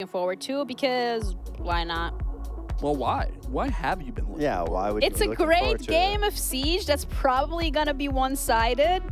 forward to, because why not? Well, why? Why have you been looking? Yeah, why would It's you a be looking forward great to game it? of Siege that's probably going to be one-sided.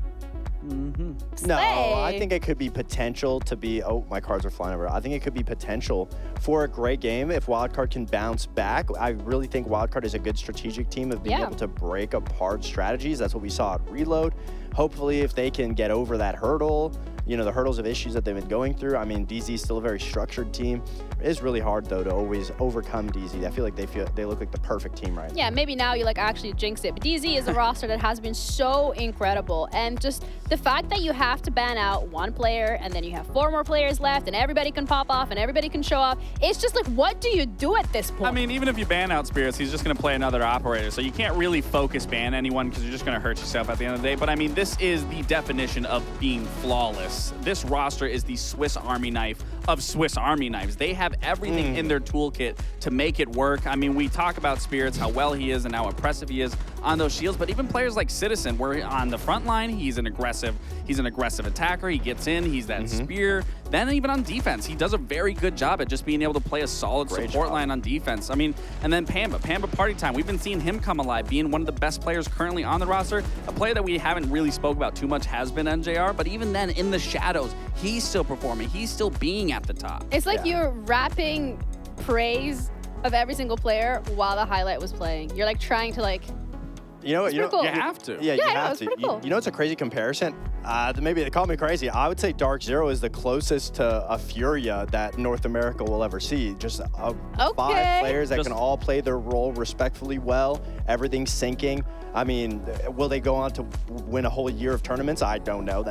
No, I think it could be potential to be, oh, my cards are flying over. I think it could be potential for a great game if Wildcard can bounce back. I really think Wildcard is a good strategic team of being able to break apart strategies. That's what we saw at Reload. Hopefully, if they can get over that hurdle, you know, the hurdles of issues that they've been going through. I mean, DZ is still a very structured team. It is really hard, though, to always overcome DZ. I feel like they look like the perfect team right now. Yeah, maybe now you like actually jinx it. But DZ is a roster that has been so incredible. And just the fact that you have to ban out one player and then you have 4 more players left and everybody can pop off and everybody can show up. It's just like, what do you do at this point? I mean, even if you ban out Spirits, he's just going to play another operator. So you can't really focus ban anyone because you're just going to hurt yourself at the end of the day. But I mean, this is the definition of being flawless. This roster is the Swiss Army knife of Swiss Army knives. They have everything in their toolkit to make it work. I mean, we talk about Spirits, how well he is and how impressive he is on those shields, but even players like Citizen, where on the front line, he's an aggressive attacker. He gets in, he's that spear. Then even on defense, he does a very good job at just being able to play a solid support line on defense. I mean, and then Pamba Party Time. We've been seeing him come alive, being one of the best players currently on the roster. A player that we haven't really spoke about too much has been NJR, but even then, in the shadows, he's still performing. He's still being at the top. It's like you're rapping praise of every single player while the highlight was playing. You're like trying to like. You know, cool. You have to. Yeah, you I know, have it's to. pretty cool. You know, it's a crazy comparison. Maybe they call me crazy. I would say Darkzero is the closest to a Furia that North America will ever see. Just 5 players that can all play their role respectfully well. Everything's syncing. I mean, will they go on to win a whole year of tournaments? I don't know.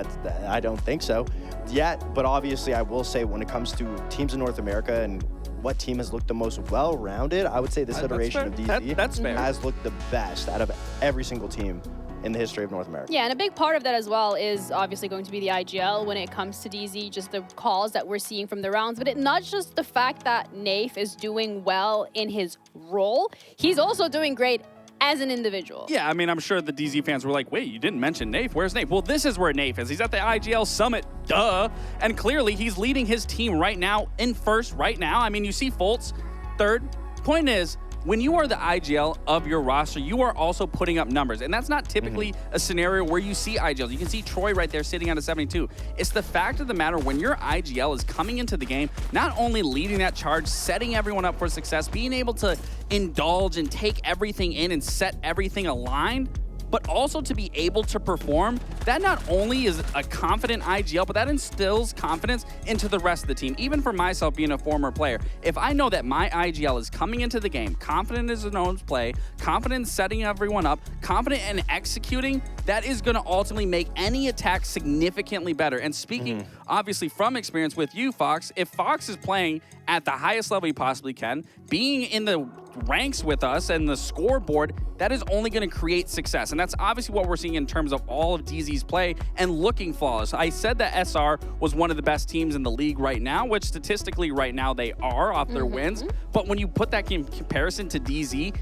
I don't think so yet. But obviously, I will say when it comes to teams in North America and what team has looked the most well-rounded, I would say this iteration of DZ that's fair. has looked the best out of every single team in the history of North America. Yeah, and a big part of that as well is obviously going to be the IGL when it comes to DZ, just the calls that we're seeing from the rounds, but not just the fact that Nafe is doing well in his role, he's also doing great as an individual. Yeah, I mean, I'm sure the DZ fans were like, wait, you didn't mention Nafe. Where's Nafe? Well, this is where Nafe is. He's at the IGL Summit, duh. And clearly, he's leading his team right now in first right now. I mean, you see Foltz third. Point is, when you are the IGL of your roster, you are also putting up numbers. And that's not typically a scenario where you see IGLs. You can see Troy right there sitting at a 72. It's the fact of the matter when your IGL is coming into the game, not only leading that charge, setting everyone up for success, being able to indulge and take everything in and set everything aligned, but also to be able to perform, that not only is a confident IGL, but that instills confidence into the rest of the team. Even for myself being a former player, if I know that my IGL is coming into the game, confident in his own play, confident in setting everyone up, confident in executing, that is going to ultimately make any attack significantly better. And speaking, obviously, from experience with you, Fox, if Fox is playing at the highest level he possibly can, being in the ranks with us and the scoreboard, that is only going to create success. And that's obviously what we're seeing in terms of all of DZ's play and looking flawless. I said that SR was one of the best teams in the league right now, which statistically right now they are off their wins. But when you put that in comparison to DZ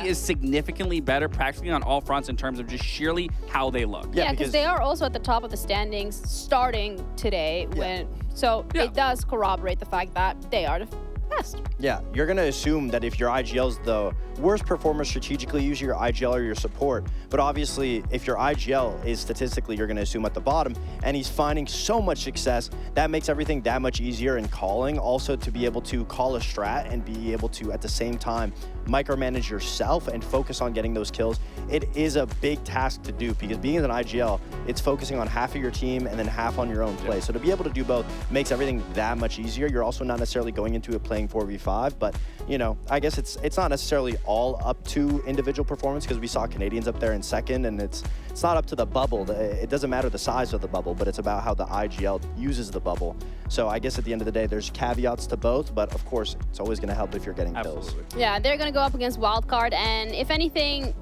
is significantly better practically on all fronts in terms of just sheerly how they look. Yeah, because they are also at the top of the standings starting today. It does corroborate the fact that they are the best. Yeah, you're going to assume that if your IGL is the worst performer strategically, use your IGL or your support. But obviously, if your IGL is statistically, you're going to assume at the bottom, and he's finding so much success, that makes everything that much easier in calling. Also, to be able to call a strat and be able to, at the same time, micromanage yourself and focus on getting those kills. It is a big task to do because being an IGL, it's focusing on half of your team and then half on your own play. So to be able to do both makes everything that much easier. You're also not necessarily going into it playing 4v5, but you know, I guess it's not necessarily all up to individual performance because we saw Canadians up there in second, and it's not up to the bubble. It doesn't matter the size of the bubble, but it's about how the IGL uses the bubble. So I guess at the end of the day, there's caveats to both, but of course, it's always going to help if you're getting kills. Yeah, they're going to go up against Wildcard, and if anything,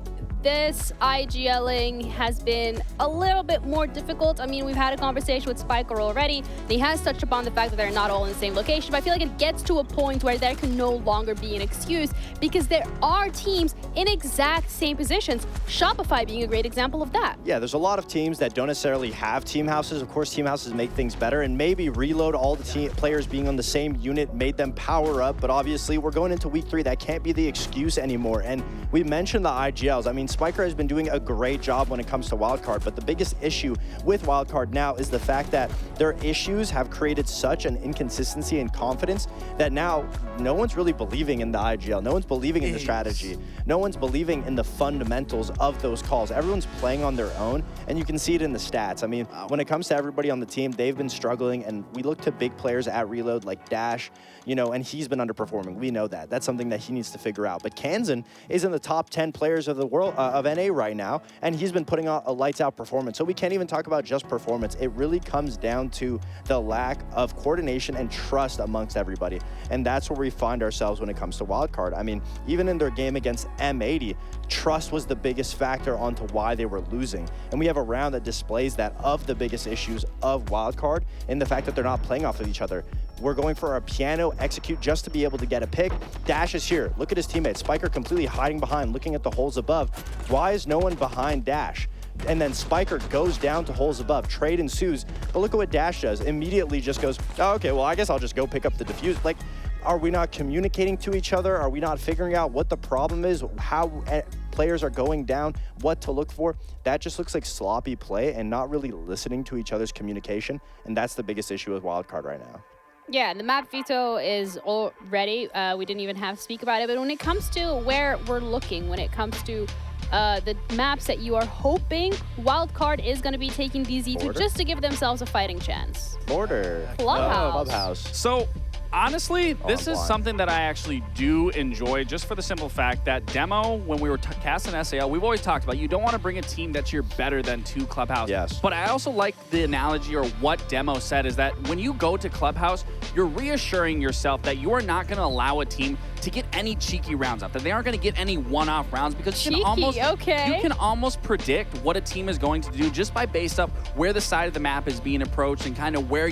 this IGLing has been a little bit more difficult. I mean, we've had a conversation with Spiker already. And he has touched upon the fact that they're not all in the same location, but I feel like it gets to a point where there can no longer be an excuse because there are teams in exact same positions. Shopify being a great example of that. Yeah, there's a lot of teams that don't necessarily have team houses. Of course, team houses make things better, and maybe Reload, all the players being on the same unit made them power up, but obviously we're going into week 3. That can't be the excuse anymore. And we mentioned the IGLs. I mean, Spiker has been doing a great job when it comes to Wildcard, but the biggest issue with Wildcard now is the fact that their issues have created such an inconsistency and confidence that now no one's really believing in the IGL. No one's believing in the strategy. No one's believing in the fundamentals of those calls. Everyone's playing on their own, and you can see it in the stats. I mean, when it comes to everybody on the team, they've been struggling, and we look to big players at Reload like Dash, you know, and he's been underperforming. We know that. That's something that he needs to figure out. But Kansan is in the top 10 players of the world of NA right now, and he's been putting out a lights out performance. So we can't even talk about just performance. It really comes down to the lack of coordination and trust amongst everybody. And that's where we find ourselves when it comes to Wildcard. I mean, even in their game against M80, trust was the biggest factor onto why they were losing. And we have a round that displays that of the biggest issues of Wildcard in the fact that they're not playing off of each other. We're going for a piano execute just to be able to get a pick. Dash is here. Look at his teammates. Spiker completely hiding behind, looking at the holes above. Why is no one behind Dash? And then Spiker goes down to holes above. Trade ensues. But look at what Dash does. Immediately just goes, oh, okay, well, I guess I'll just go pick up the defuse. Like, are we not communicating to each other? Are we not figuring out what the problem is? How players are going down? What to look for? That just looks like sloppy play and not really listening to each other's communication. And that's the biggest issue with Wildcard right now. Yeah, the map veto is already, we didn't even have to speak about it, but when it comes to where we're looking, when it comes to the maps that you are hoping Wildcard is going to be taking DZ to just to give themselves a fighting chance. Border. Clubhouse. So honestly, this is something that I actually do enjoy just for the simple fact that Demo, when we were casting SAL, we've always talked about you don't want to bring a team that you're better than to Clubhouse. Yes. But I also like the analogy or what Demo said is that when you go to Clubhouse, you're reassuring yourself that you are not going to allow a team to get any cheeky rounds out, that they aren't going to get any one-off rounds because you can almost predict what a team is going to do just by based up where the side of the map is being approached and kind of where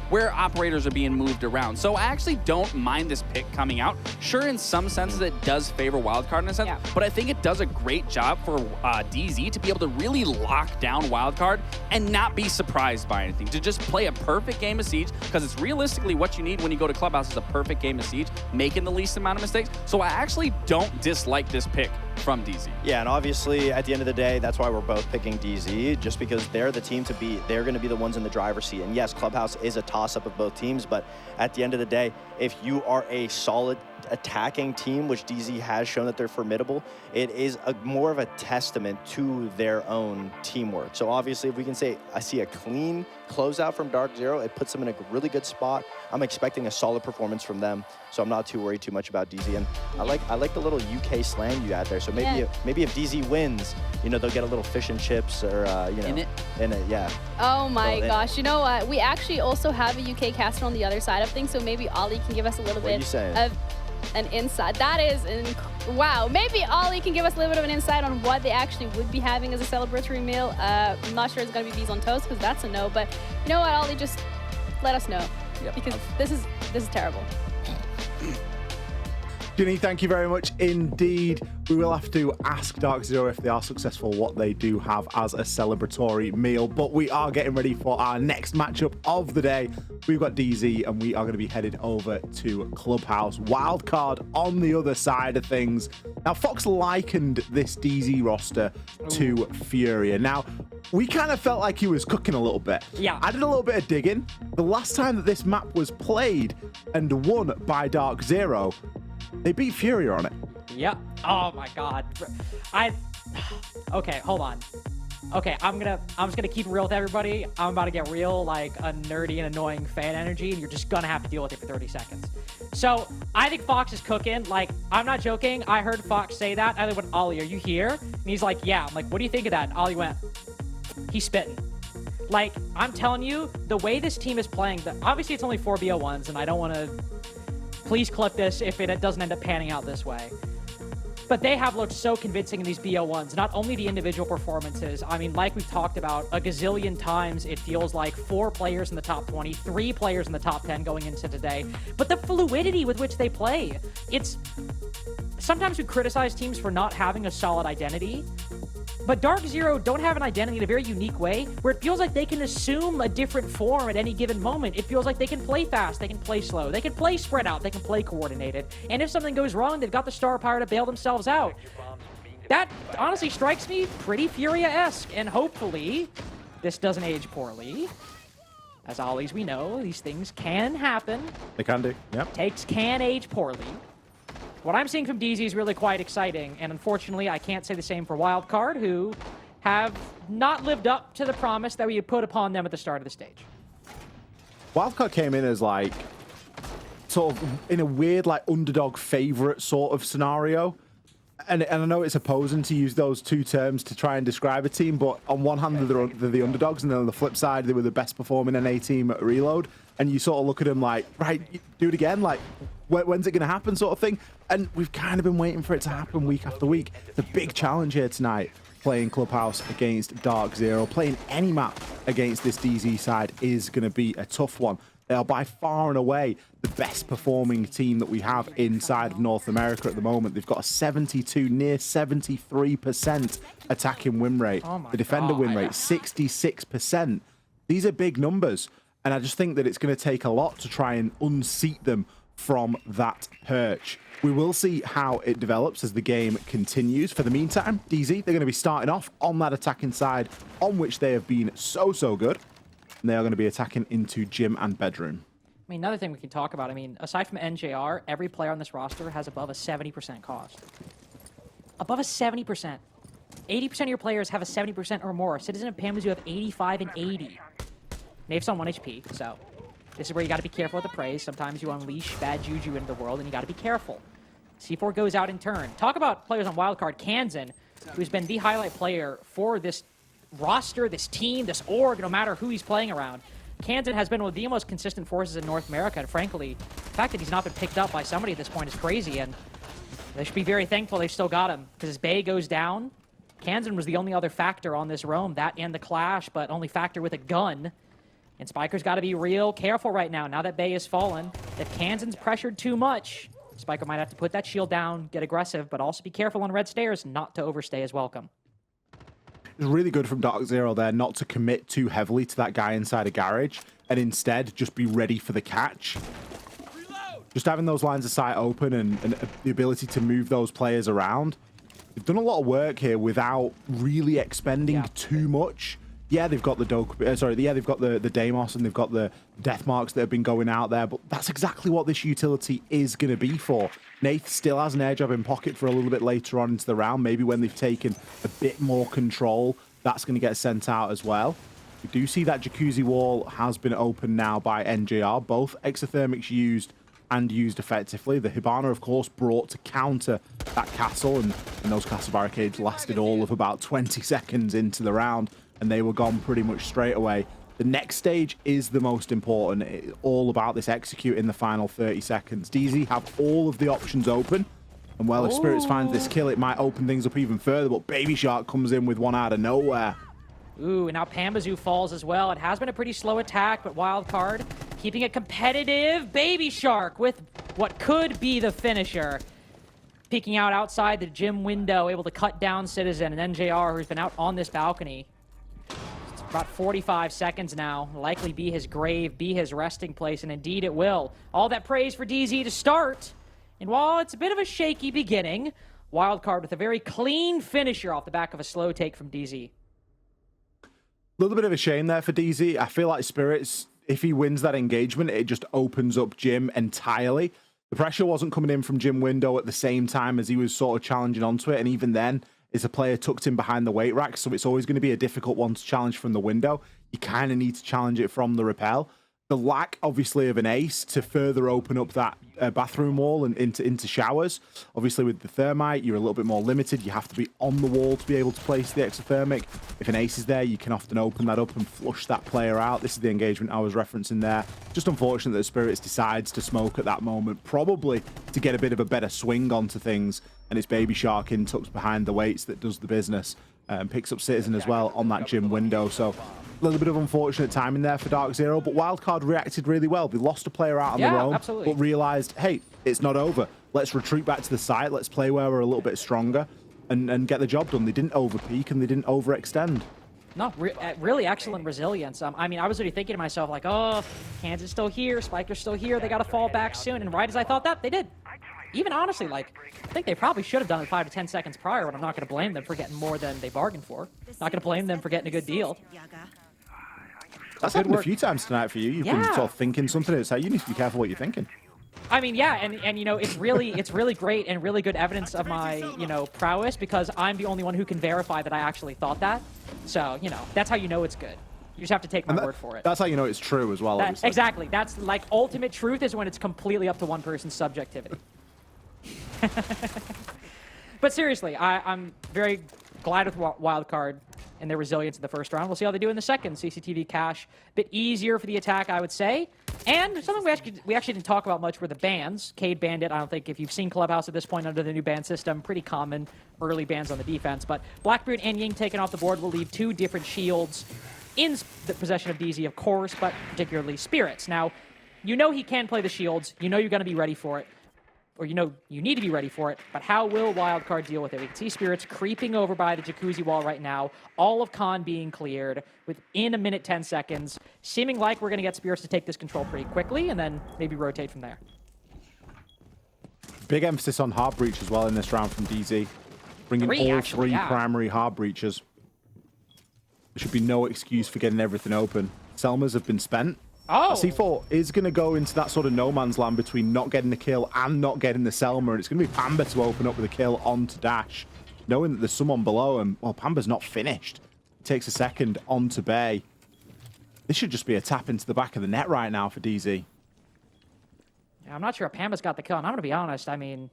where operators are being moved around. So I actually don't mind this pick coming out. Sure, in some senses it does favor Wildcard in a sense, but I think it does a great job for DZ to be able to really lock down Wildcard and not be surprised by anything, to just play a perfect game of Siege, because it's realistically what you need when you go to Clubhouse is a perfect game of Siege, making the least amount of mistakes. So I actually don't dislike this pick from DZ. Yeah, and obviously at the end of the day, that's why we're both picking DZ, just because they're the team to beat. They're going to be the ones in the driver's seat. And yes, Clubhouse is a toss-up of both teams, but at the end of the day, if you are a solid attacking team, which DZ has shown that they're formidable, it is more of a testament to their own teamwork. So obviously, if we can say I see a clean closeout from Darkzero, it puts them in a really good spot. I'm expecting a solid performance from them, so I'm not too worried too much about DZ. And I like the little UK slang you add there. So maybe if DZ wins, they'll get a little fish and chips or in it, yeah. Oh my gosh! You know what? We actually also have a UK caster on the other side of things, so maybe Ollie can give us a little bit of an insight. That is wow. Maybe Ollie can give us a little bit of an insight on what they actually would be having as a celebratory meal. I'm not sure it's gonna be bees on toast because that's a no. But you know what, Ollie, just let us know because this is terrible. Ginny, thank you very much indeed. We will have to ask Darkzero if they are successful what they do have as a celebratory meal, but we are getting ready for our next matchup of the day. We've got DZ and we are going to be headed over to Clubhouse. Wildcard on the other side of things. Now, Fox likened this DZ roster to Furia. Now, we kind of felt like he was cooking a little bit. Yeah. I did a little bit of digging. The last time that this map was played and won by Darkzero, they beat Furia on it. Yeah. Oh my God. Okay, hold on. Okay, I'm just gonna keep it real with everybody. I'm about to get real, like a nerdy and annoying fan energy, and you're just gonna have to deal with it for 30 seconds. So I think Fox is cooking. Like, I'm not joking. I heard Fox say that. I went, Ollie, are you here? And he's like, yeah. I'm like, what do you think of that? And Ollie went, he's spitting. Like, I'm telling you, the way this team is playing, obviously it's only 4 BO1s, and I don't want to. Please clip this if it doesn't end up panning out this way. But they have looked so convincing in these BO1s, not only the individual performances. I mean, like we've talked about a gazillion times, it feels like 4 players in the top 20, 3 players in the top 10 going into today. But the fluidity with which they play, it's... Sometimes we criticize teams for not having a solid identity, but Darkzero don't have an identity in a very unique way where it feels like they can assume a different form at any given moment. It feels like they can play fast, they can play slow, they can play spread out, they can play coordinated. And if something goes wrong, they've got the star power to bail themselves out. That honestly strikes me pretty Furia-esque, and hopefully this doesn't age poorly. As always, we know these things can happen. They can do, yep. Takes can age poorly. What I'm seeing from DZ is really quite exciting, and unfortunately, I can't say the same for Wildcard, who have not lived up to the promise that we had put upon them at the start of the stage. Wildcard came in as like, sort of in a weird like underdog favorite sort of scenario. And I know it's opposing to use those two terms to try and describe a team, but on one hand, they're the underdogs, and then on the flip side, they were the best performing NA team at Reload. And you sort of look at them like, right, do it again, like, when's it going to happen sort of thing? And we've kind of been waiting for it to happen week after week. The big challenge here tonight, playing Clubhouse against Darkzero, playing any map against this DZ side is going to be a tough one. They are by far and away the best performing team that we have inside of North America at the moment. They've got a 72, near 73% attacking win rate. Oh my the defender God. win rate, 66%. These are big numbers. And I just think that it's going to take a lot to try and unseat them from that perch. We will see how it develops as the game continues. For the meantime, DZ, they're going to be starting off on that attacking side on which they have been so good. And they are going to be attacking into gym and bedroom. I mean, another thing we can talk about, I mean, aside from NJR, every player on this roster has above a 70% cost. Above a 70%. 80% of your players have a 70% or more. Citizen of Pamazoo have 85 and 80. Nave's on 1 HP, so this is where you got to be careful with the praise. Sometimes you unleash bad juju into the world, and you got to be careful. C4 goes out in turn. Talk about players on Wildcard. Kansan, who's been the highlight player for this roster, this team, this org, no matter who he's playing around. Kansan has been one of the most consistent forces in North America, and frankly, the fact that he's not been picked up by somebody at this point is crazy, and they should be very thankful they still got him, because as Bay goes down, Kansan was the only other factor on this roam, that and the Clash, but only factor with a gun. And Spiker's got to be real careful right now that Bay has fallen. If Kansan's pressured too much, Spiker might have to put that shield down, get aggressive, but also be careful on red stairs not to overstay his welcome. It's really good from Darkzero there not to commit too heavily to that guy inside a garage and instead just be ready for the catch. Just having those lines of sight open and the ability to move those players around. They've done a lot of work here without really expending too much. Yeah, they've got the they've got the Deimos and they've got the death marks that have been going out there, but that's exactly what this utility is going to be for. Nath still has an air job in pocket for a little bit later on into the round. Maybe when they've taken a bit more control, that's going to get sent out as well. We do see that Jacuzzi wall has been opened now by NJR. Both exothermics used and used effectively. The Hibana, of course, brought to counter that castle, and those castle barricades lasted all of about 20 seconds into the round. And they were gone pretty much straight away. The next stage is the most important. It's all about this execute in the final 30 seconds. DZ have all of the options open. And well, if Spirits finds this kill, it might open things up even further. But Baby Shark comes in with one out of nowhere. Ooh, and now Pamazoo falls as well. It has been a pretty slow attack, but Wildcard keeping it competitive. Baby Shark with what could be the finisher. Peeking out outside the gym window, able to cut down Citizen, and NJR, who's been out on this balcony. About 45 seconds now. Likely be his grave, be his resting place, and indeed it will. All that praise for DZ to start. And while it's a bit of a shaky beginning, Wildcard with a very clean finisher off the back of a slow take from DZ. A little bit of a shame there for DZ. I feel like Spirits, if he wins that engagement, it just opens up Jim entirely. The pressure wasn't coming in from Jim window at the same time as he was sort of challenging onto it, and even then, is a player tucked in behind the weight rack, so it's always going to be a difficult one to challenge from the window. You kind of need to challenge it from the rappel. the lack, obviously, of an ace to further open up that bathroom wall and into showers. Obviously, with the thermite, you're a little bit more limited. You have to be on the wall to be able to place the exothermic. If an ace is there, you can often open that up and flush that player out. This is the engagement I was referencing there. Just unfortunate that Spirits decides to smoke at that moment, probably to get a bit of a better swing onto things. And it's Baby Shark in tucks behind the weights that does the business. And picks up Citizen as well on that gym window. So a little bit of unfortunate timing there for Darkzero, but Wildcard reacted really well. They lost a player out on their own, but realized, hey, it's not over. Let's retreat back to the site. Let's play where we're a little bit stronger and get the job done. They didn't overpeak and they didn't overextend. No, really excellent resilience. I mean, I was already thinking to myself, like, oh, Kansas still here, Spiker's still here, they got to fall back soon. And right as I thought that, they did. Even honestly, like, I think they probably should have done it 5 to 10 seconds prior, but I'm not going to blame them for getting more than they bargained for. Not going to blame them for getting a good deal. That's happened a few times tonight for you. You've been sort of thinking something. It's like, you need to be careful what you're thinking. I mean, yeah, and you know, it's really great and really good evidence of my, you know, prowess, because I'm the only one who can verify that I actually thought that. So, you know, that's how you know it's good. You just have to take my word for it. That's how you know it's true as well, obviously. Exactly. That's like ultimate truth is when it's completely up to one person's subjectivity. But seriously, I'm very glad with Wildcard and their resilience in the first round. We'll see how they do in the second. CCTV cache, a bit easier for the attack, I would say. And something we actually didn't talk about much were the bans. Cade banned it. I don't think if you've seen Clubhouse at this point under the new ban system, pretty common early bans on the defense. But Blackbeard and Ying taken off the board will leave 2 different shields in the possession of DZ, of course, but particularly Spirits. Now, you know he can play the shields. You know you're going to be ready for it. Or you know you need to be ready for it, but how will Wildcard deal with it? We can see Spirits creeping over by the jacuzzi wall right now, all of Con being cleared within 1 minute 10 seconds, seeming like we're going to get Spirits to take this control pretty quickly and then maybe rotate from there. Big emphasis on hard breach as well in this round from DZ, bringing all 3 primary hard breaches. There should be no excuse for getting everything open. Selmas have been spent. Oh. C4 is going to go into that sort of no man's land between not getting the kill and not getting the Selma, and it's going to be Pamba to open up with a kill onto Dash, knowing that there's someone below him. Well, Pamba's not finished. It takes a second onto Bay. This should just be a tap into the back of the net right now for DZ. Yeah, I'm not sure if Pamba's got the kill, and I'm going to be honest. I mean,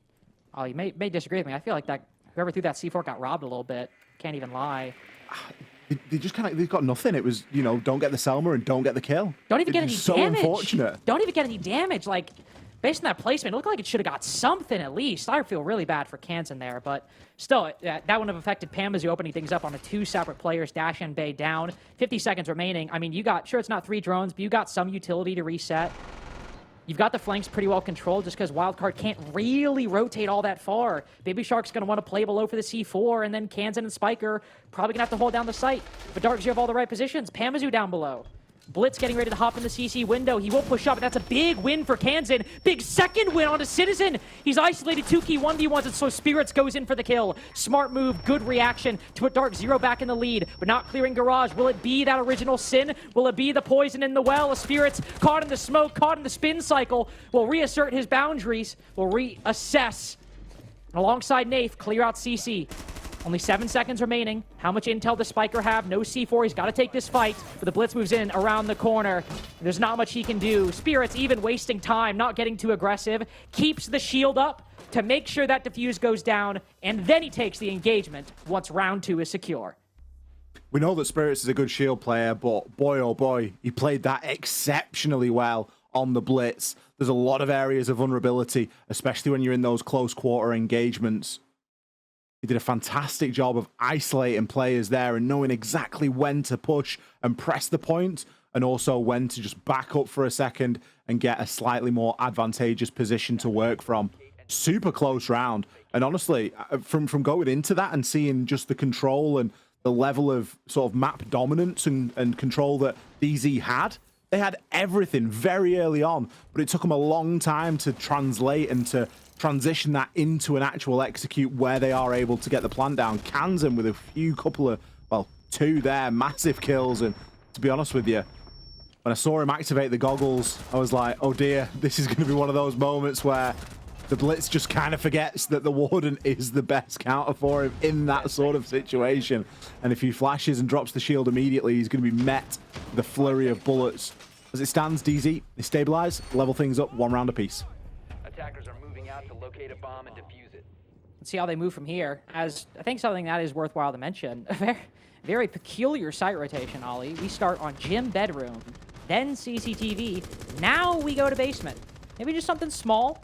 you may disagree with me. I feel like that whoever threw that C4 got robbed a little bit. Can't even lie. They just kind of, they've got nothing. It was, you know, don't get the Selma and don't get the kill. Don't even get any so damage. Unfortunate. Don't even get any damage. Like, based on that placement, it looked like it should have got something at least. I feel really bad for Kansan there, but still, that wouldn't have affected Pambazu opening things up on the 2 separate players, Dash and Bay down. 50 seconds remaining. I mean, you got, sure, it's not 3 drones, but you got some utility to reset. You've got the flanks pretty well controlled just because Wildcard can't really rotate all that far. Baby Shark's going to want to play below for the C4, and then Kansan and Spiker probably going to have to hold down the site. But Darkzero have all the right positions. Pambazu down below. Blitz getting ready to hop in the CC window. He will push up, and that's a big win for Kansan. Big second win on a Citizen. He's isolated 2 key 1v1s, and so Spirits goes in for the kill. Smart move, good reaction to put Darkzero back in the lead, but not clearing Garage. Will it be that original sin? Will it be the poison in the well? A Spirits caught in the smoke, caught in the spin cycle, will reassert his boundaries, will reassess. And alongside Nath, clear out CC. Only 7 seconds remaining. How much intel does Spiker have? No C4. He's got to take this fight. But the Blitz moves in around the corner. There's not much he can do. Spirits even wasting time, not getting too aggressive. Keeps the shield up to make sure that defuse goes down. And then he takes the engagement once round 2 is secure. We know that Spirits is a good shield player, but boy, oh boy, he played that exceptionally well on the Blitz. There's a lot of areas of vulnerability, especially when you're in those close quarter engagements. He did a fantastic job of isolating players there and knowing exactly when to push and press the point, and also when to just back up for a second and get a slightly more advantageous position to work from. Super close round. And honestly, from going into that and seeing just the control and the level of sort of map dominance and control that DZ had, they had everything very early on, but it took them a long time to translate and to transition that into an actual execute where they are able to get the plant down. Kansan with a couple of, well, 2 there, massive kills. And to be honest with you, when I saw him activate the goggles, I was like, oh dear, this is going to be one of those moments where the Blitz just kind of forgets that the Warden is the best counter for him in that sort of situation. And if he flashes and drops the shield immediately, he's going to be met with a flurry of bullets. As it stands, DZ, they stabilize, level things up 1 round apiece. Attackers are moving out to locate a bomb and defuse it. Let's see how they move from here. As I think something that is worthwhile to mention, a very peculiar site rotation, Ollie. We start on gym bedroom, then CCTV. Now we go to basement. Maybe just something small.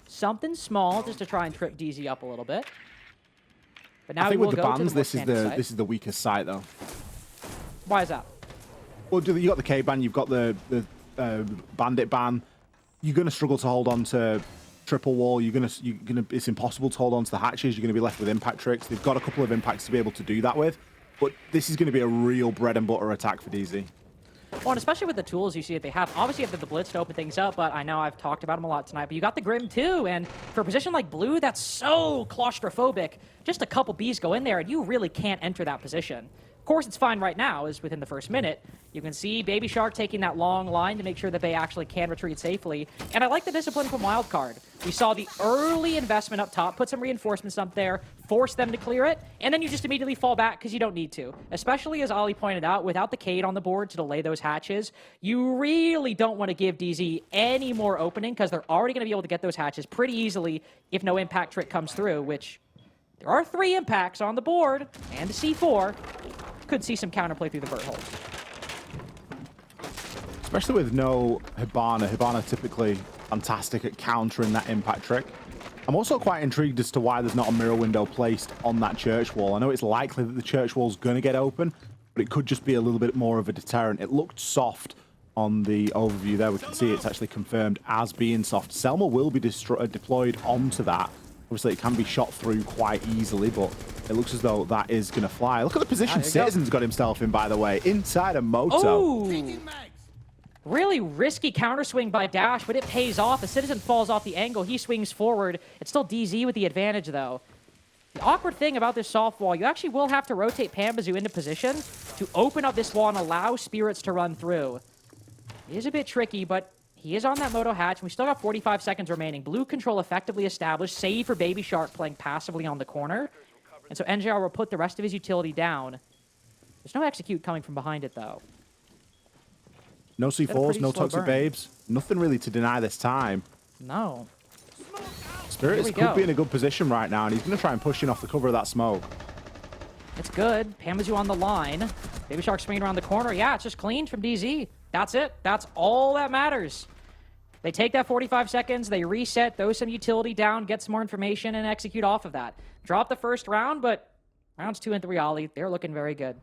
Something small just to try and trip DZ up a little bit. But now I think we with will the go bans, to this site. is the weakest site though. Why is that? Well, you got the K ban, you've got the bandit ban. You're gonna struggle to hold on to triple wall. It's impossible to hold on to the hatches. You're gonna be left with impact tricks. They've got a couple of impacts to be able to do that with, but this is gonna be a real bread and butter attack for DZ. Well, and especially with the tools you see that they have. Obviously, you have the Blitz to open things up, but I know I've talked about them a lot tonight. But you got the Grim, too, and for a position like Blue, that's so claustrophobic. Just a couple Bs go in there, and you really can't enter that position. Of course, it's fine right now, is within the first minute. You can see Baby Shark taking that long line to make sure that they actually can retreat safely. And I like the discipline from Wildcard. We saw the early investment up top, put some reinforcements up there, force them to clear it, and then you just immediately fall back because you don't need to. Especially, as Ollie pointed out, without the Cade on the board to delay those hatches, you really don't want to give DZ any more opening because they're already going to be able to get those hatches pretty easily if no impact trick comes through, which there are 3 impacts on the board and a C4. Could see some counterplay through the vert holes. Especially with no Hibana. Hibana typically fantastic at countering that impact trick. I'm also quite intrigued as to why there's not a mirror window placed on that church wall. I know it's likely that the church wall's going to get open, but it could just be a little bit more of a deterrent. It looked soft on the overview there. We can see it's actually confirmed as being soft. Selma will be deployed onto that. Obviously, it can be shot through quite easily, but it looks as though that is going to fly. Look at the position Citizen's got himself in, by the way, inside a moto. Oh! Really risky counter swing by Dash, but it pays off. The Citizen falls off the angle. He swings forward. It's still DZ with the advantage, though. The awkward thing about this soft wall, you actually will have to rotate Pambazoo into position to open up this wall and allow Spirits to run through. It is a bit tricky, but he is on that moto hatch, and we still got 45 seconds remaining. Blue control effectively established, save for Baby Shark playing passively on the corner. And so NJR will put the rest of his utility down. There's no execute coming from behind it, though. No C4s, no toxic burn. babes. Nothing really to deny this time. No. Spirits could be in a good position right now, and he's going to try and push in off the cover of that smoke. It's good. Pambazoo on the line. Baby Shark swinging around the corner. Yeah, it's just cleaned from DZ. That's it. That's all that matters. They take that 45 seconds, they reset, throw some utility down, get some more information, and execute off of that. Drop the first round, but rounds 2 and 3, Ollie, they're looking very good.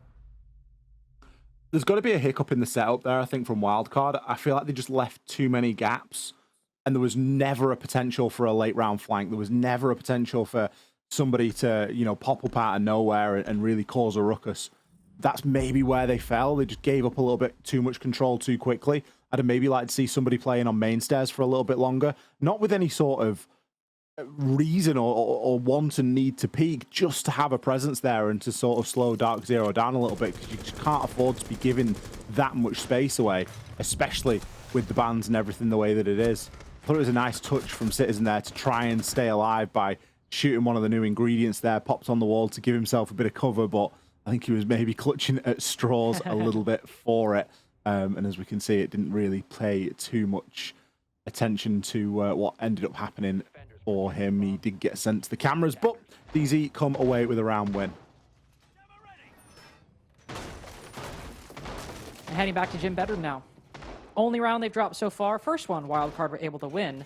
There's got to be a hiccup in the setup there, I think, from Wildcard. I feel like they just left too many gaps, and there was never a potential for a late round flank. There was never a potential for somebody to, you know, pop up out of nowhere and really cause a ruckus. That's maybe where they fell. They just gave up a little bit too much control too quickly. I'd have maybe like to see somebody playing on main stairs for a little bit longer, not with any sort of reason or want and need to peak, just to have a presence there and to sort of slow Darkzero down a little bit, because you just can't afford to be giving that much space away, especially with the bans and everything the way that it is. I thought it was a nice touch from Citizen there to try and stay alive by shooting one of the new ingredients there, popped on the wall to give himself a bit of cover, but I think he was maybe clutching at straws a little bit for it. And as we can see, it didn't really pay too much attention to what ended up happening for him. He did get sent to the cameras, but DZ come away with a round win. And heading back to gym bedroom now. Only round they've dropped so far. First one, Wildcard were able to win.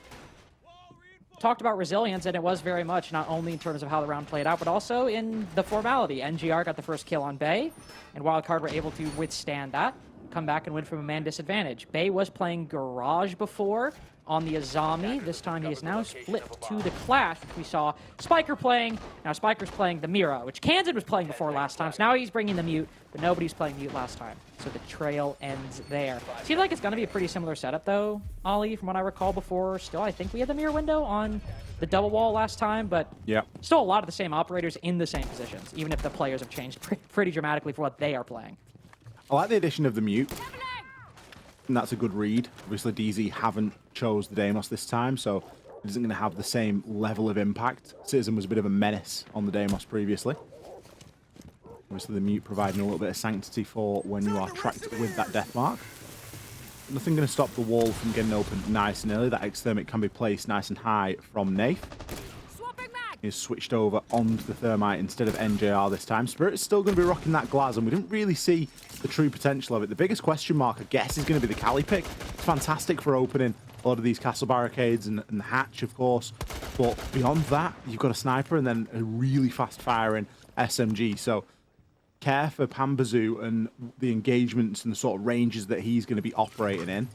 Talked about resilience, and it was very much, not only in terms of how the round played out, but also in the formality. NGR got the first kill on Bay, and Wildcard were able to withstand that, come back and win from a man disadvantage. Bay was playing Garage before on the Azami. This time he is now split to the Clash, which we saw Spiker playing. Now Spiker's playing the Mira, which Kansan was playing before last time, so now he's bringing the Mute, but nobody's playing Mute last time. So the trail ends there. Seems like it's going to be a pretty similar setup, though, Ollie, from what I recall before. Still, I think we had the Mirror window on the double wall last time, but still a lot of the same operators in the same positions, even if the players have changed pretty dramatically for what they are playing. I like the addition of the Mute, and that's a good read. Obviously, DZ haven't chose the Deimos this time, so it isn't going to have the same level of impact. Citizen was a bit of a menace on the Deimos previously. Obviously, the Mute providing a little bit of sanctity for when you are tracked with that death mark. Nothing going to stop the wall from getting opened nice and early. That exthermite can be placed nice and high from Nath. He's switched over onto the thermite instead of NJR this time. Spirit's still going to be rocking that glass, and we didn't really see the true potential of it. The biggest question mark, I guess, is going to be the Cali pick. It's fantastic for opening a lot of these castle barricades and the hatch, of course. But beyond that, you've got a sniper and then a really fast-firing SMG. So care for Pambazoo and the engagements and the sort of ranges that he's going to be operating in.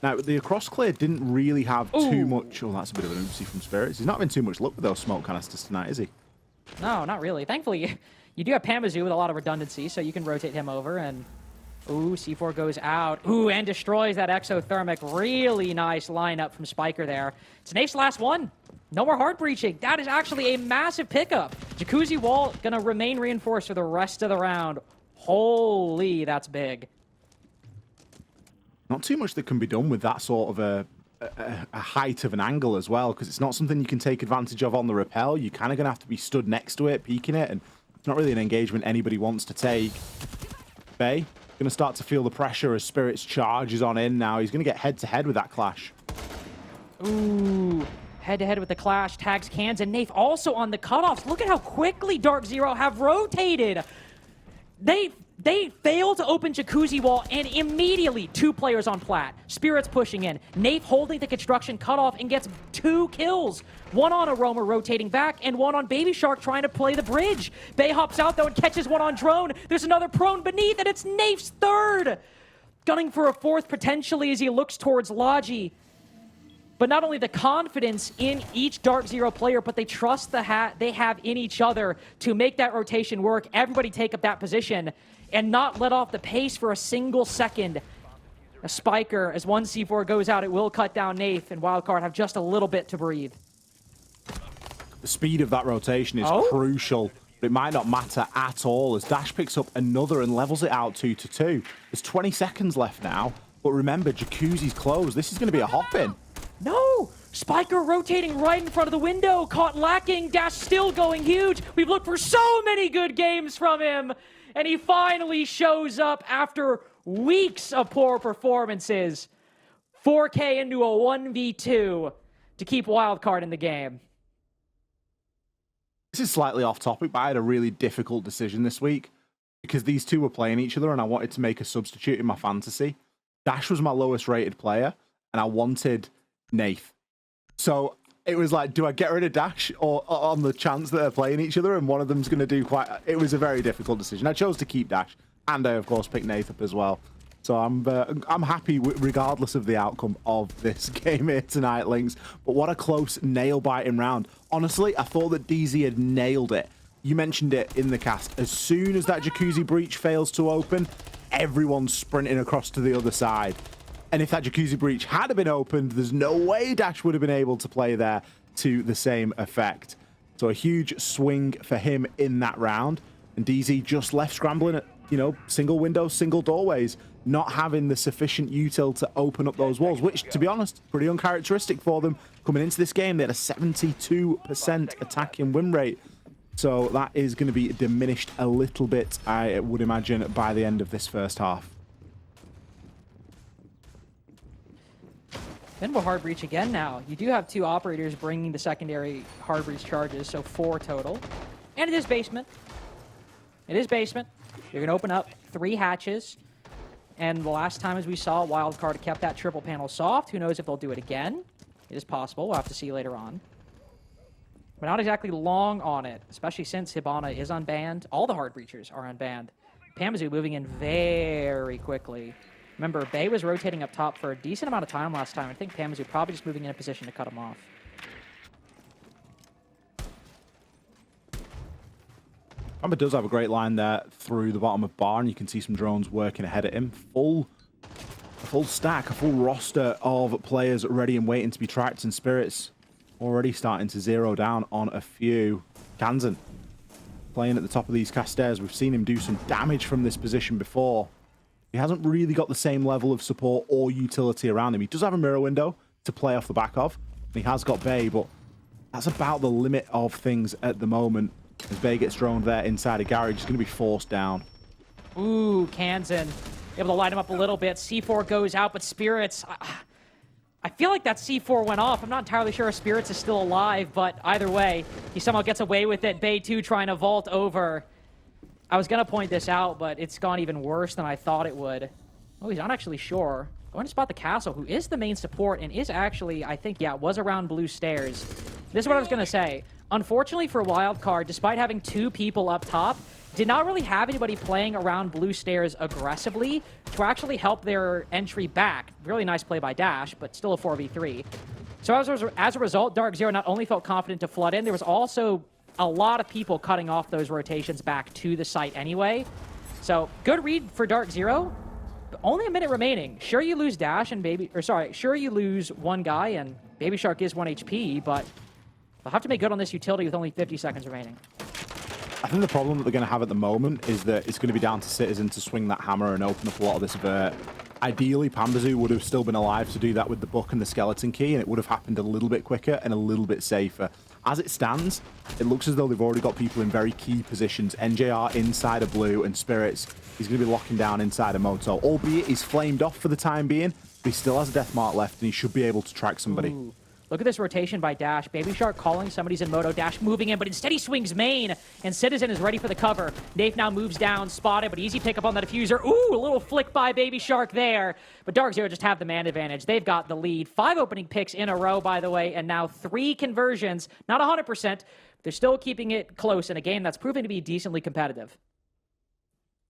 Now, the across clear didn't really have too much... Oh, that's a bit of an oopsie from Spirits. He's not having too much luck with those smoke canisters tonight, is he? No, not really. Thankfully, you do have Pambazoo with a lot of redundancy, so you can rotate him over and... Ooh, C4 goes out. Ooh, and destroys that exothermic. Really nice lineup from Spiker there. It's Nafe's last one. No more hard breaching. That is actually a massive pickup. Jacuzzi wall gonna remain reinforced for the rest of the round. Holy, that's big. Not too much that can be done with that sort of a height of an angle as well, because it's not something you can take advantage of on the rappel. You're kind of going to have to be stood next to it, peeking it, and it's not really an engagement anybody wants to take. Bay going to start to feel the pressure as Spirits charges on in now. He's going to get head-to-head with that clash. Ooh, head-to-head with the clash. Tags Cans and Nafe also on the cutoffs. Look at how quickly Darkzero have rotated. They fail to open Jacuzzi wall, and immediately 2 players on plat. Spirits pushing in. Nafe holding the construction cutoff and gets 2 kills. One on Aroma rotating back, and one on Baby Shark trying to play the bridge. Bay hops out, though, and catches one on Drone. There's another prone beneath, and it's Nafe's 3rd. Gunning for a 4th, potentially, as he looks towards Logi. But not only the confidence in each Darkzero player, but they trust they have in each other to make that rotation work. Everybody take up that position and not let off the pace for a single second. A Spiker, as one C4 goes out, it will cut down Nath, and Wildcard have just a little bit to breathe. The speed of that rotation is crucial, but it might not matter at all as Dash picks up another and levels it out 2-2. There's 20 seconds left now, but remember, Jacuzzi's closed. This is going to be a hop-in. No! Spiker rotating right in front of the window, caught lacking, Dash still going huge. We've looked for so many good games from him, and he finally shows up after weeks of poor performances. 4K into a 1v2 to keep Wildcard in the game. This is slightly off topic, but I had a really difficult decision this week because these two were playing each other and I wanted to make a substitute in my fantasy. Dash was my lowest rated player and I wanted Nath. So it was like, do I get rid of Dash or on the chance that they're playing each other and one of them's going to do quite... It was a very difficult decision. I chose to keep Dash and I, of course, picked Nath up as well. So I'm happy regardless of the outcome of this game here tonight, Lynx. But what a close nail-biting round. Honestly, I thought that DZ had nailed it. You mentioned it in the cast. As soon as that Jacuzzi breach fails to open, everyone's sprinting across to the other side. And if that Jacuzzi breach had been opened, there's no way Dash would have been able to play there to the same effect. So a huge swing for him in that round. And DZ just left scrambling at, you know, single windows, single doorways, not having the sufficient util to open up those walls, which, to be honest, pretty uncharacteristic for them. Coming into this game, they had a 72% attacking win rate. So that is going to be diminished a little bit, I would imagine, by the end of this first half. Minimal hard breach again now. You do have 2 operators bringing the secondary hard breach charges, so 4 total. And it is basement. It is basement. You're going to open up 3 hatches. And the last time, as we saw, Wildcard kept that triple panel soft. Who knows if they'll do it again? It is possible. We'll have to see later on. But not exactly long on it, especially since Hibana is unbanned. All the hard breachers are unbanned. Pambazoo moving in very quickly. Remember, Bay was rotating up top for a decent amount of time last time. I think Pambazoo probably just moving in a position to cut him off. Amber does have a great line there through the bottom of bar, and you can see some drones working ahead of him. A full stack, a full roster of players ready and waiting to be tracked, and Spirits already starting to zero down on a few. Kansan playing at the top of these cast stairs. We've seen him do some damage from this position before. He hasn't really got the same level of support or utility around him. He does have a mirror window to play off the back of. He has got Bay, but that's about the limit of things at the moment. As Bay gets droned there inside a garage, he's going to be forced down. Ooh, Kansan able to light him up a little bit. C4 goes out, but Spirits... I feel like that C4 went off. I'm not entirely sure if Spirits is still alive, but either way, he somehow gets away with it. Bay 2 trying to vault over. I was going to point this out, but it's gone even worse than I thought it would. Oh, he's not actually sure. Going to spot the Castle, who is the main support and is actually, I think, yeah, was around blue stairs. This is what I was going to say. Unfortunately for Wildcard, despite having 2 people up top, did not really have anybody playing around blue stairs aggressively to actually help their entry back. Really nice play by Dash, but still a 4v3. So as a result, Darkzero not only felt confident to flood in, there was also a lot of people cutting off those rotations back to the site anyway. So good read for Darkzero. Only a minute remaining. Sure, you lose Dash and sure, you lose one guy and Baby Shark is 1 HP, but they'll have to make good on this utility with only 50 seconds remaining. I think the problem that they're going to have at the moment is that it's going to be down to Citizen to swing that hammer and open up a lot of this vert. Ideally, Pambazoo would have still been alive to do that with the book and the skeleton key, and it would have happened a little bit quicker and a little bit safer. As it stands, it looks as though they've already got people in very key positions. NJR inside of blue, and Spirits, he's going to be locking down inside of Moto. Albeit he's flamed off for the time being, but he still has a death mark left, and he should be able to track somebody. Ooh. Look at this rotation by Dash. Baby Shark calling somebody's in Moto. Dash moving in, but instead he swings main, and Citizen is ready for the cover. Nafe now moves down, spotted, but easy pickup on the diffuser. Ooh, a little flick by Baby Shark there. But Darkzero just have the man advantage. They've got the lead. 5 opening picks in a row, by the way, and now 3 conversions. Not 100%, but they're still keeping it close in a game that's proving to be decently competitive.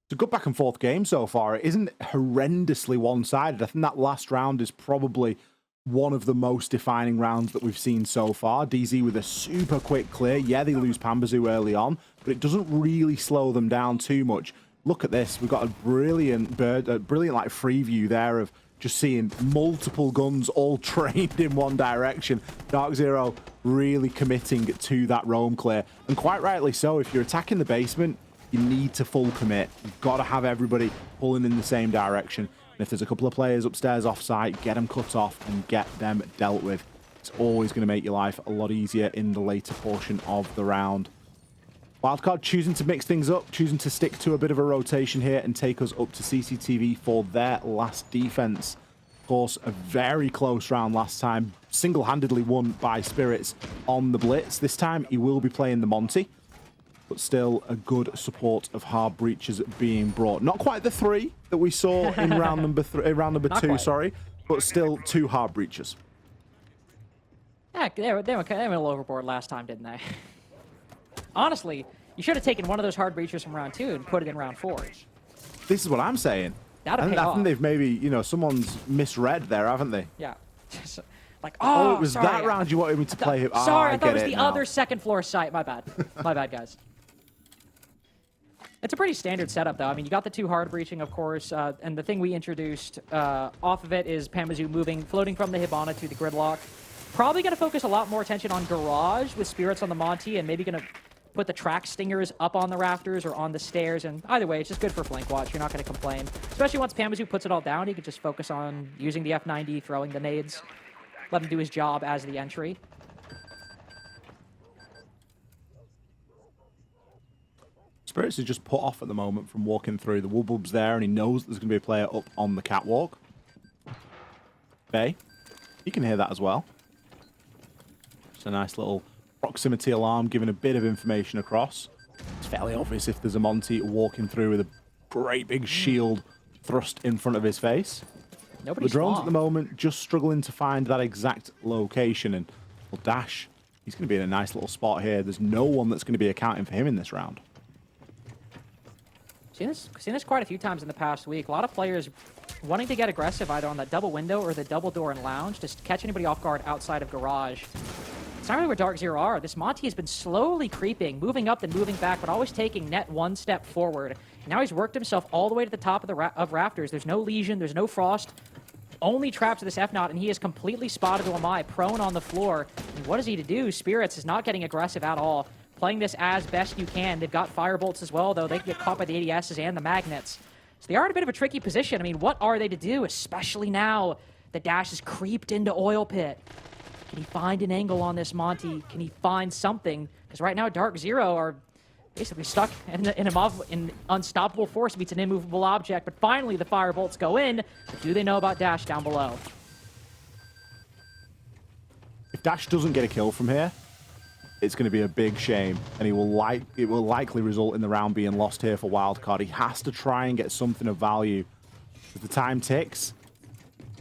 It's a good back and forth game so far. It isn't horrendously one-sided. I think that last round is probably one of the most defining rounds that we've seen so far. DZ with a super quick clear. Yeah, they lose Pambazoo early on, but it doesn't really slow them down too much. Look at this. We've got a brilliant like free view there of just seeing multiple guns all trained in one direction. Darkzero really committing to that roam clear. And quite rightly so. If you're attacking the basement, you need to full commit. You've got to have everybody pulling in the same direction. And if there's a couple of players upstairs off-site, get them cut off and get them dealt with. It's always going to make your life a lot easier in the later portion of the round. Wildcard choosing to mix things up, choosing to stick to a bit of a rotation here and take us up to CCTV for their last defense. Of course, a very close round last time, single-handedly won by Spirits on the Blitz. This time, he will be playing the Monty, but still a good support of hard breaches being brought. Not quite the 3 that we saw in round number 2, sorry, but still 2 hard breaches. Yeah, they went a little overboard last time, didn't they? Honestly, you should have taken one of those hard breaches from round 2 and put it in round 4. This is what I'm saying. I think they've maybe, someone's misread there, haven't they? Yeah. Like, oh, it was sorry. That round you wanted me to play. Sorry, I thought it was the other second floor site. My bad. My bad, guys. It's a pretty standard setup, though. I mean, you got the 2 hard breaching, of course, and the thing we introduced off of it is Pambazoo floating from the Hibana to the Gridlock. Probably going to focus a lot more attention on Garage with Spirits on the Monty, and maybe going to put the track stingers up on the rafters or on the stairs. And either way, it's just good for flank watch. You're not going to complain. Especially once Pambazoo puts it all down, he can just focus on using the F90, throwing the nades, let him do his job as the entry. Spirits is just put off at the moment from walking through. The Wubub's there, and he knows there's going to be a player up on the catwalk. Bay, you can hear that as well. Just a nice little proximity alarm giving a bit of information across. It's fairly obvious if there's a Monty walking through with a great big shield thrust in front of his face. The drones at the moment just struggling to find that exact location. And well, Dash, he's going to be in a nice little spot here. There's no one that's going to be accounting for him in this round. Seen this quite a few times in the past week. A lot of players wanting to get aggressive either on that double window or the double door and lounge, just catch anybody off guard outside of Garage. It's not really where Darkzero are. This Monty has been slowly creeping, moving up then moving back, but always taking net 1 step forward. Now he's worked himself all the way to the top of rafters. There's no Legion, there's no Frost. Only trapped to this F-Knot, and he is completely spotted to Amai, prone on the floor. And what is he to do? Spirits is not getting aggressive at all. Playing this as best you can. They've got Firebolts as well, though. They can get caught by the ADSs and the Magnets. So they are in a bit of a tricky position. I mean, what are they to do, especially now that Dash has creeped into Oil Pit? Can he find an angle on this Monty? Can he find something? Because right now, Darkzero are basically stuck in an unstoppable force meets an immovable object. But finally, the fire bolts go in. But do they know about Dash down below? If Dash doesn't get a kill from here, it's going to be a big shame, and it will likely result in the round being lost here for Wildcard. He has to try and get something of value. As the time ticks,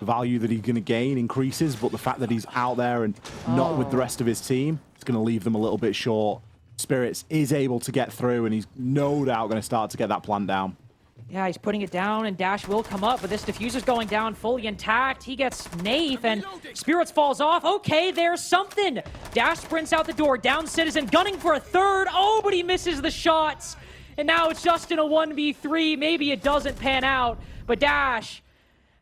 the value that he's going to gain increases, but the fact that he's out there and not with the rest of his team, it's going to leave them a little bit short. Spirits is able to get through, and he's no doubt going to start to get that plant down. Yeah, he's putting it down, and Dash will come up, but this diffuser's going down fully intact. He gets Nath, and Spirits falls off. Okay, there's something. Dash sprints out the door, down Citizen, gunning for a third. Oh, but he misses the shots. And now it's just in a 1v3. Maybe it doesn't pan out, but Dash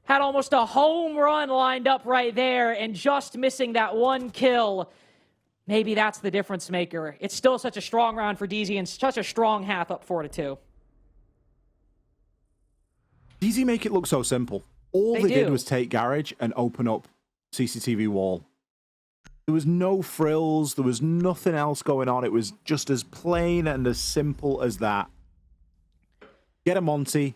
had almost a home run lined up right there, and just missing that one kill. Maybe that's the difference maker. It's still such a strong round for DZ, and such a strong half up 4-2. DZ make it look so simple. All they did was take Garage and open up CCTV wall. There was no frills. There was nothing else going on. It was just as plain and as simple as that. Get a Monty.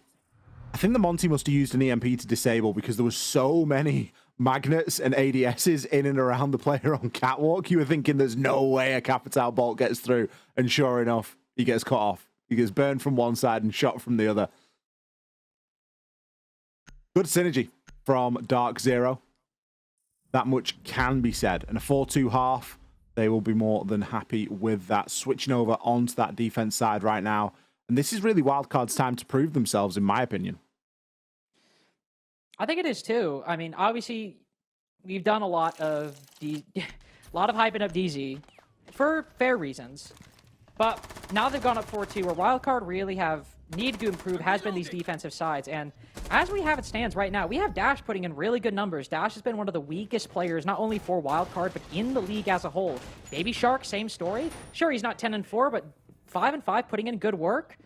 I think the Monty must have used an EMP to disable because there was so many magnets and ADSs in and around the player on Catwalk. You were thinking there's no way a Capital bolt gets through. And sure enough, he gets cut off. He gets burned from one side and shot from the other. Good synergy from Darkzero. That much can be said. And a 4-2 half, they will be more than happy with that. Switching over onto that defense side right now. And this is really Wildcard's time to prove themselves, in my opinion. I think it is too. I mean, obviously, we've done a lot of hyping up DZ for fair reasons. But now they've gone up 4-2, where Wildcard really have needed to improve has been these defensive sides. And as we have it stands right now, we have Dash putting in really good numbers. Dash has been one of the weakest players, not only for Wildcard, but in the league as a whole. Baby Shark, same story. Sure, he's not 10-4, but 5-5, putting in good work.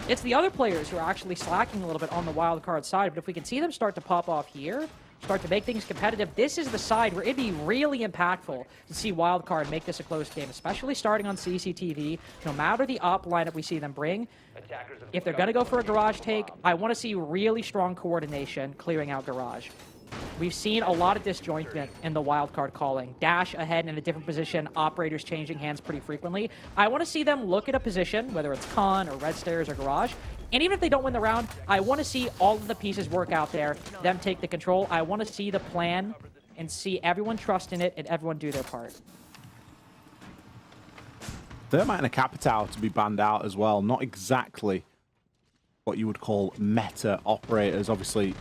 It's the other players who are actually slacking a little bit on the Wildcard side, but if we can see them start to pop off here, start to make things competitive, this is the side where it'd be really impactful to see Wildcard make this a close game, especially starting on CCTV. No matter the op lineup we see them bring, if they're going to go for a garage take, I want to see really strong coordination clearing out garage. We've seen a lot of disjointment in the Wildcard calling. Dash ahead in a different position, operators changing hands pretty frequently. I want to see them look at a position, whether it's Con or Red Stairs or Garage, and even if they don't win the round, I want to see all of the pieces work out there, them take the control. I want to see the plan and see everyone trust in it and everyone do their part. Thermite and a Capital to be banned out as well. Not exactly what you would call meta operators. Obviously,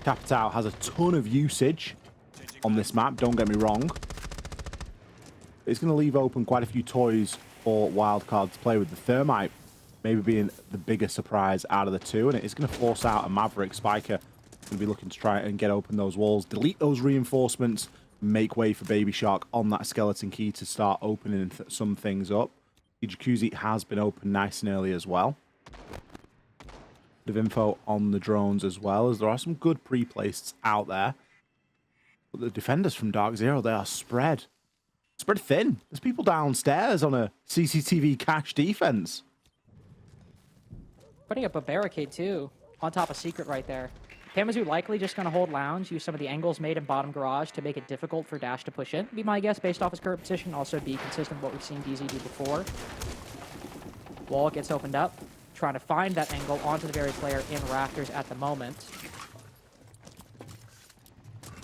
Capital has a ton of usage on this map, don't get me wrong. It's going to leave open quite a few toys for Wildcard to play with. The Thermite maybe being the bigger surprise out of the two, and it is going to force out a Maverick. Spiker going to be looking to try and get open those walls, delete those reinforcements, make way for Baby Shark on that skeleton key to start opening some things up. The jacuzzi has been opened nice and early as well. Bit of info on the drones as well, as there are some good pre-placed out there. But the defenders from Darkzero, they are spread thin. There's people downstairs on a CCTV cache defense. Putting up a barricade too, on top of Secret right there. Kamazu likely just going to hold lounge, use some of the angles made in bottom garage to make it difficult for Dash to push in. Be my guess based off his current position, also be consistent with what we've seen DZ do before. Wall gets opened up. Trying to find that angle onto the very player in Rafters at the moment.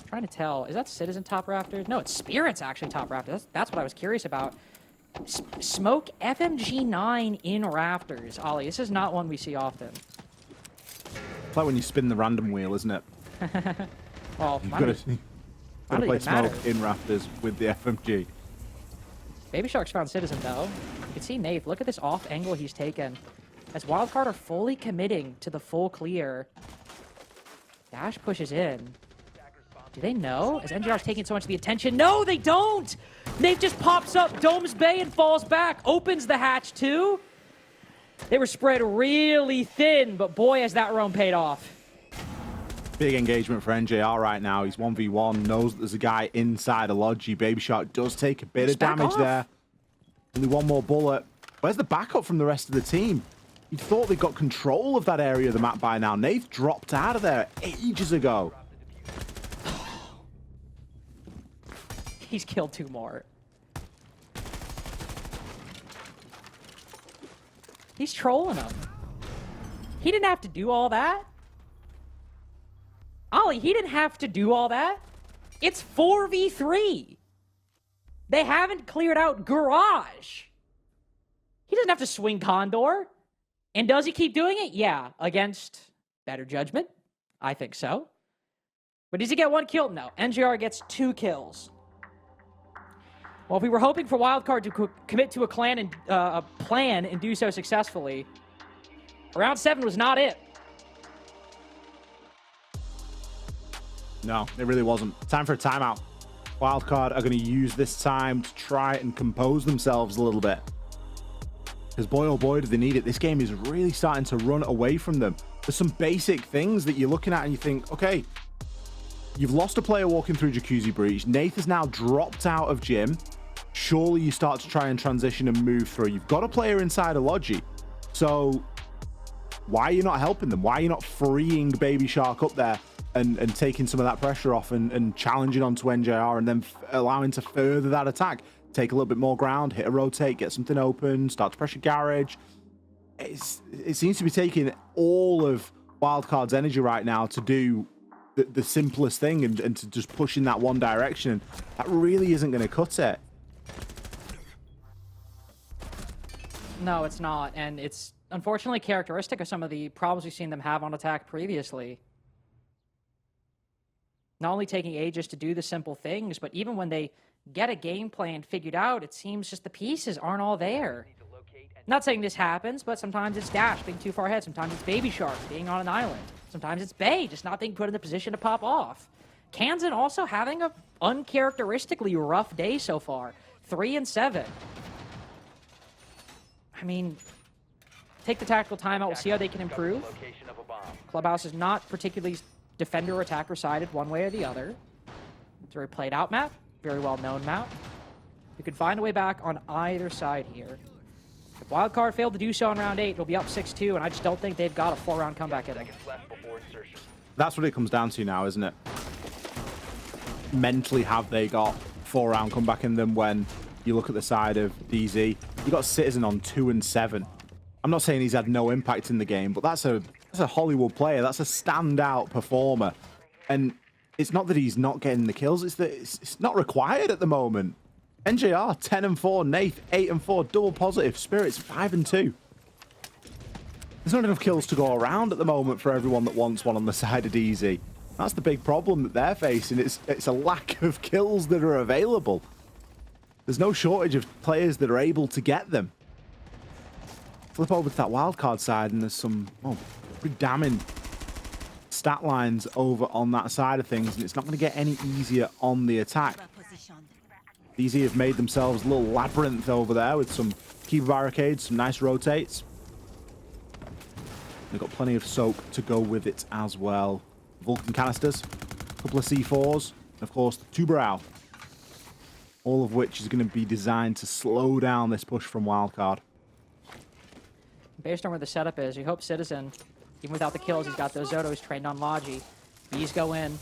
Trying to tell, is that Citizen top Rafters? No, it's Spirits actually top Rafters. That's what I was curious about. Smoke FMG9 in Rafters. Ollie, this is not one we see often. It's like when you spin the random wheel, isn't it? Well, You've got to play Smoke in Rafters with the FMG. Baby Shark's found Citizen though. You can see Nath, look at this off angle he's taken. As Wildcard are fully committing to the full clear. Dash pushes in. Do they know? As NGR's taking so much of the attention. No, they don't! Nate just pops up Domes Bay and falls back. Opens the hatch too. They were spread really thin, but boy, has that roam paid off. Big engagement for NJR right now. He's 1v1, knows that there's a guy inside a Logi. Baby Shark does take a bit of damage there. Only one more bullet. Where's the backup from the rest of the team? You'd thought they got control of that area of the map by now. They've dropped out of there ages ago. He's killed 2 more. He's trolling them. He didn't have to do all that. Ollie, he didn't have to do all that. It's 4v3. They haven't cleared out Garage. He doesn't have to swing Condor. And does he keep doing it? Yeah, against better judgment. I think so. But does he get 1 kill? No. NGR gets 2 kills. Well, if we were hoping for Wildcard to commit to a plan and do so successfully, round 7 was not it. No, it really wasn't. Time for a timeout. Wildcard are going to use this time to try and compose themselves a little bit. Because boy, oh boy, do they need it. This game is really starting to run away from them. There's some basic things that you're looking at and you think, okay, you've lost a player walking through Jacuzzi Breach. Nath has now dropped out of Gym. Surely you start to try and transition and move through. You've got a player inside of Logi. So why are you not helping them? Why are you not freeing Baby Shark up there and taking some of that pressure off and challenging onto NJR and then allowing to further that attack? Take a little bit more ground, hit a rotate, get something open, start to pressure Garage. It seems to be taking all of Wildcard's energy right now to do the simplest thing and to just push in that one direction. That really isn't going to cut it. No, it's not. And it's unfortunately characteristic of some of the problems we've seen them have on attack previously. Not only taking ages to do the simple things, but even when they get a game plan figured out, it seems just the pieces aren't all there. Not saying this happens, but sometimes it's Dash being too far ahead. Sometimes it's Baby Shark being on an island. Sometimes it's Bay just not being put in the position to pop off. Kansan also having a uncharacteristically rough day so far. 3 and 7. I mean, take the tactical timeout. We'll see how they can improve. Clubhouse is not particularly defender or attacker sided one way or the other. It's a very played out map. Very well known map. You can find a way back on either side here. If Wildcard failed to do so in round 8, it'll be up 6-2, and I just don't think they've got a 4-round comeback in them. That's what it comes down to now, isn't it? Mentally, have they got 4-round comeback in them when you look at the side of DZ? You got Citizen on 2 and 7. I'm not saying he's had no impact in the game, but that's a Hollywood player. That's a standout performer. And it's not that he's not getting the kills, it's that it's not required at the moment. NJR 10 and 4, Nath 8 and 4, double positive, Spirits 5 and 2. There's not enough kills to go around at the moment for everyone that wants one on the side of DZ. That's the big problem that they're facing. It's a lack of kills that are available. There's no shortage of players that are able to get them. Flip over to that wildcard side and there's some pretty damning stat lines over on that side of things, and it's not going to get any easier on the attack. DZ have made themselves a little labyrinth over there with some key barricades, some nice rotates. They've got plenty of soak to go with it as well. Vulcan canisters, a couple of C4s, and of course the Tuberau. All of which is going to be designed to slow down this push from Wildcard. Based on where the setup is, you hope Citizen, even without the kills, he's got those Zotos trained on Logi. Bees go in.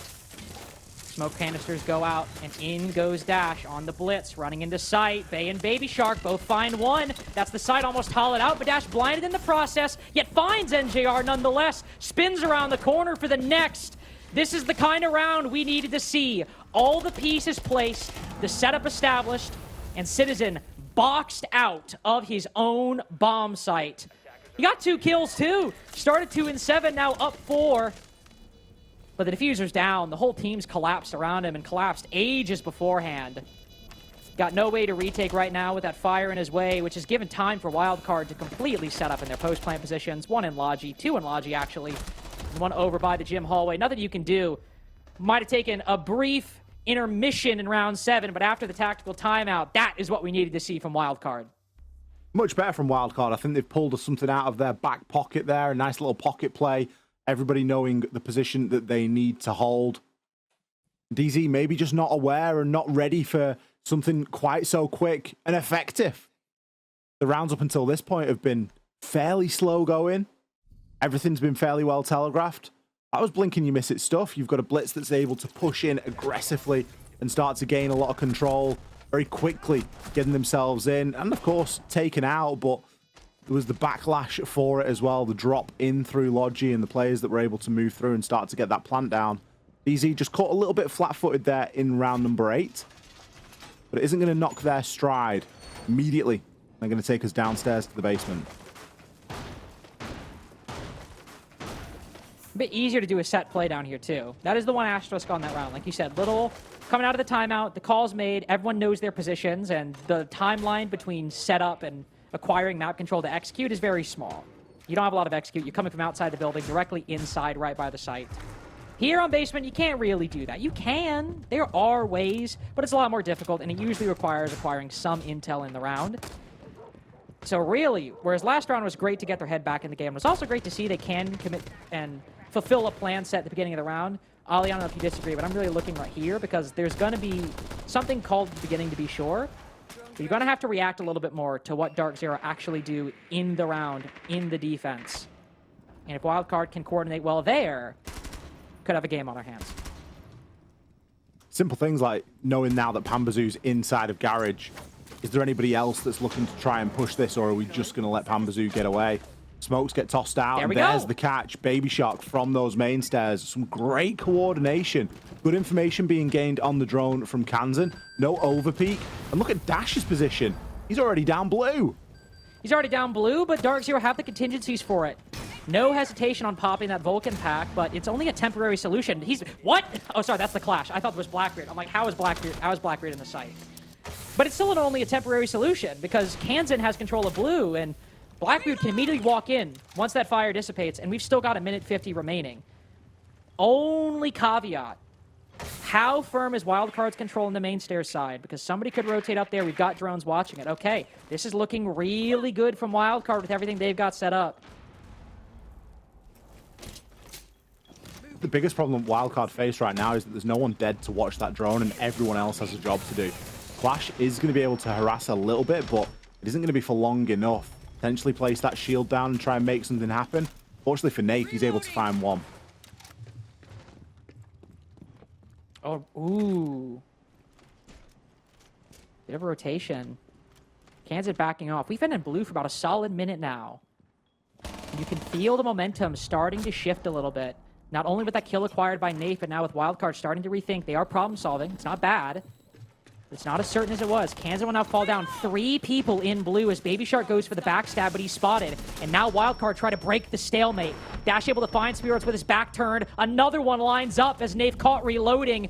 Smoke canisters go out, and in goes Dash on the blitz, running into sight. Bay and Baby Shark both find one. That's the site almost hollowed out, but Dash blinded in the process, yet finds NJR nonetheless. Spins around the corner for the next. This is the kind of round we needed to see. All the pieces placed, the setup established, and Citizen boxed out of his own bomb site. He got 2 kills too. Started 2 and 7, now up 4. But the diffuser's down. The whole team's collapsed around him and collapsed ages beforehand. Got no way to retake right now with that fire in his way, which has given time for Wildcard to completely set up in their post-plant positions. 1 in Logi, 2 in Logi actually. And 1 over by the gym hallway. Nothing you can do. Might have taken a brief intermission in round 7, but after the tactical timeout, that is what we needed to see from Wildcard. Much better from Wildcard. I think they've pulled something out of their back pocket there. A nice little pocket play. Everybody knowing the position that they need to hold. DZ maybe just not aware and not ready for something quite so quick and effective. The rounds up until this point have been fairly slow going. Everything's been fairly well telegraphed. That was blink and you miss it stuff. You've got a blitz that's able to push in aggressively and start to gain a lot of control very quickly, getting themselves in and, of course, taken out. But there was the backlash for it as well, the drop in through Logi and the players that were able to move through and start to get that plant down. DZ just caught a little bit flat-footed there in round number 8, but it isn't going to knock their stride immediately. They're going to take us downstairs to the basement. A bit easier to do a set play down here, too. That is the one asterisk on that round. Like you said, little coming out of the timeout, the call's made, everyone knows their positions, and the timeline between setup and acquiring map control to execute is very small. You don't have a lot of execute. You're coming from outside the building, directly inside, right by the site. Here on basement, you can't really do that. You can. There are ways, but it's a lot more difficult, and it usually requires acquiring some intel in the round. So really, whereas last round was great to get their head back in the game, it was also great to see they can commit and fulfill a plan set at the beginning of the round. Ali, I don't know if you disagree, but I'm really looking right here because there's going to be something called the beginning to be sure. But you're going to have to react a little bit more to what Darkzero actually do in the round, in the defense. And if Wildcard can coordinate well there, could have a game on our hands. Simple things like knowing now that Pambazoo's inside of Garage. Is there anybody else that's looking to try and push this, or are we just going to let Pambazoo get away? Smokes get tossed out, and there's the catch. Baby Shark from those main stairs. Some great coordination. Good information being gained on the drone from Kansan. No overpeak. And look at Dash's position. He's already down blue. He's already down blue, but Darkzero have the contingencies for it. No hesitation on popping that Vulcan pack, but it's only a temporary solution. He's... What? Oh, sorry, that's the Clash. I thought it was Blackbeard. I'm like, how is Blackbeard in the site? But it's still only a temporary solution because Kansan has control of blue, and Blackbeard can immediately walk in once that fire dissipates, and we've still got a minute 50 remaining. Only caveat, how firm is Wildcard's control in the main stairs side? Because somebody could rotate up there. We've got drones watching it. Okay, this is looking really good from Wildcard with everything they've got set up. The biggest problem Wildcard face right now is that there's no one dead to watch that drone, and everyone else has a job to do. Clash is going to be able to harass a little bit, but it isn't going to be for long enough. Potentially place that shield down and try and make something happen. Fortunately for Nate, he's able to find one. Oh, ooh. Bit of a rotation. Kansas backing off. We've been in blue for about a solid minute now. You can feel the momentum starting to shift a little bit. Not only with that kill acquired by Nate, but now with Wildcard starting to rethink. They are problem solving. It's not bad. It's not as certain as it was. Kansas will now fall down 3 people in blue as Baby Shark goes for the backstab, but he's spotted. And now Wildcard try to break the stalemate. Dash able to find Spirits with his back turned. Another one lines up as Nate caught reloading.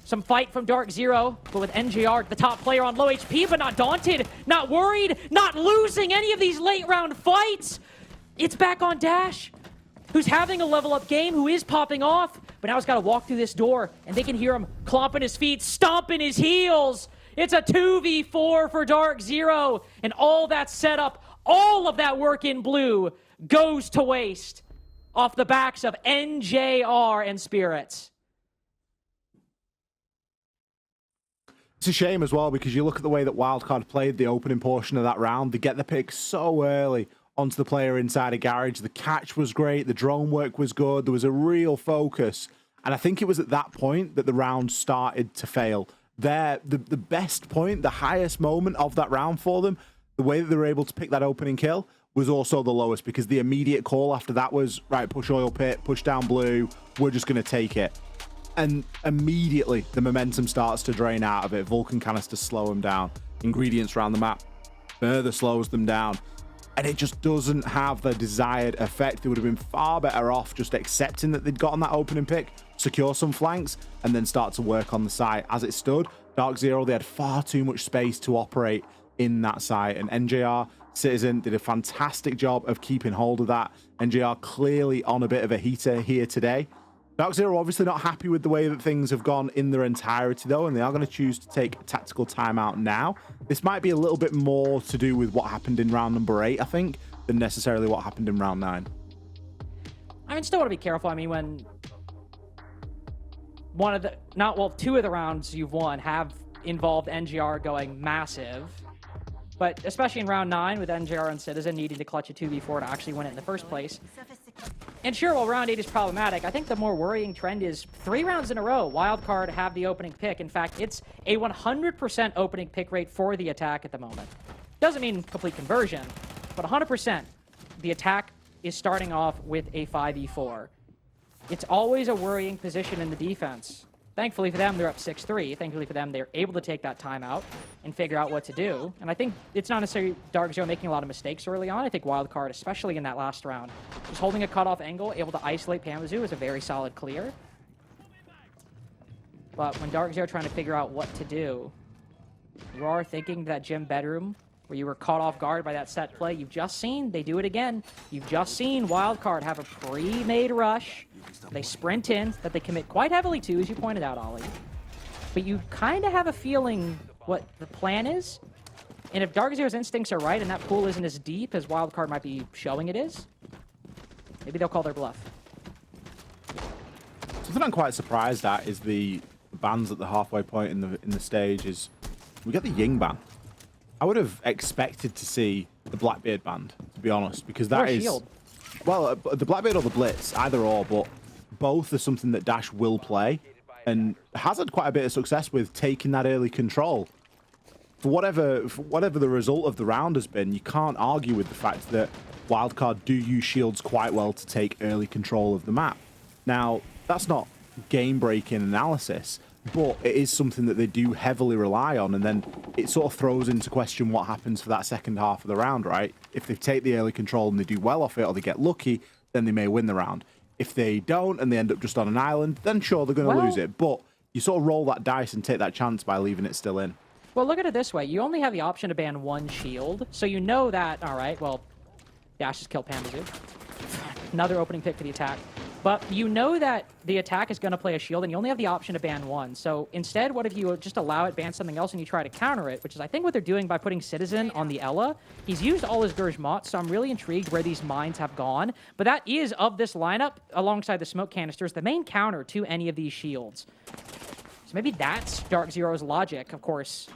Some fight from Darkzero, but with NJR, the top player on low HP, but not daunted, not worried, not losing any of these late round fights. It's back on Dash, who's having a level up game, who is popping off, but now he's got to walk through this door, and they can hear him clomping his feet, stomping his heels. It's a 2v4 for Darkzero, and all that setup, all of that work in blue goes to waste off the backs of NJR and Spirits. It's a shame as well because you look at the way that Wildcard played the opening portion of that round. They get the pick so early onto the player inside a Garage. The catch was great. The drone work was good. There was a real focus. And I think it was at that point that the round started to fail. The best point, the highest moment of that round for them, the way that they were able to pick that opening kill was also the lowest because the immediate call after that was, right, push oil pit, push down blue, we're just going to take it. And immediately the momentum starts to drain out of it. Vulcan canisters slow them down. Ingredients around the map further slows them down. And it just doesn't have the desired effect. They would have been far better off just accepting that they'd gotten that opening pick, secure some flanks, and then start to work on the site. As it stood, Darkzero, they had far too much space to operate in that site. And NJR, Citizen, did a fantastic job of keeping hold of that. NJR clearly on a bit of a heater here today. Darkzero obviously not happy with the way that things have gone in their entirety, though, and they are going to choose to take a tactical timeout now. This might be a little bit more to do with what happened in round number 8, I think, than necessarily what happened in round 9. I mean, still want to be careful. I mean, when two of the rounds you've won have involved NGR going massive, But especially in round 9 with NJR and Citizen needing to clutch a 2v4 to actually win it in the first place. And sure, while round 8 is problematic, I think the more worrying trend is 3 rounds in a row, Wildcard have the opening pick. In fact, it's a 100% opening pick rate for the attack at the moment. Doesn't mean complete conversion, but 100%. The attack is starting off with a 5v4. It's always a worrying position in the defense. Thankfully for them, they're up 6-3. Thankfully for them, they're able to take that timeout and figure out what to do. And I think it's not necessarily Darkzero making a lot of mistakes early on. I think Wildcard, especially in that last round, just holding a cutoff angle, able to isolate Pamazoo is a very solid clear. But when Darkzero trying to figure out what to do, you are thinking that gym bedroom where you were caught off guard by that set play. You've just seen, they do it again. You've just seen Wildcard have a pre-made rush. They sprint in, that they commit quite heavily to, as you pointed out, Ollie. But you kind of have a feeling what the plan is. And if Darkzero's instincts are right and that pool isn't as deep as Wildcard might be showing it is, maybe they'll call their bluff. Something I'm quite surprised at is the bans at the halfway point in the stage is we get the Ying ban. I would have expected to see the Blackbeard band, to be honest, because that is... Shield. Well, the Blackbeard or the Blitz, either or, but both are something that Dash will play and has had quite a bit of success with taking that early control. For whatever the result of the round has been, you can't argue with the fact that Wildcard do use shields quite well to take early control of the map. Now, that's not game-breaking analysis, but it is something that they do heavily rely on, and then it sort of throws into question what happens for that second half of the round, right? If they take the early control and they do well off it, or they get lucky, then they may win the round. If they don't and they end up just on an island, then sure, they're going to lose it. But you sort of roll that dice and take that chance by leaving it still in. Well, look at it this way. You only have the option to ban 1 shield, so you know that, all right, well, Dash just killed Pamazoo. Another opening pick for the attack. But you know that the attack is going to play a shield, and you only have the option to ban 1. So instead, what if you just allow it, ban something else, and you try to counter it, which is, I think, what they're doing by putting Citizen on the Ella. He's used all his Gurjmot, so I'm really intrigued where these mines have gone. But that is, of this lineup, alongside the smoke canisters, the main counter to any of these shields. So maybe that's Darkzero's logic, of course.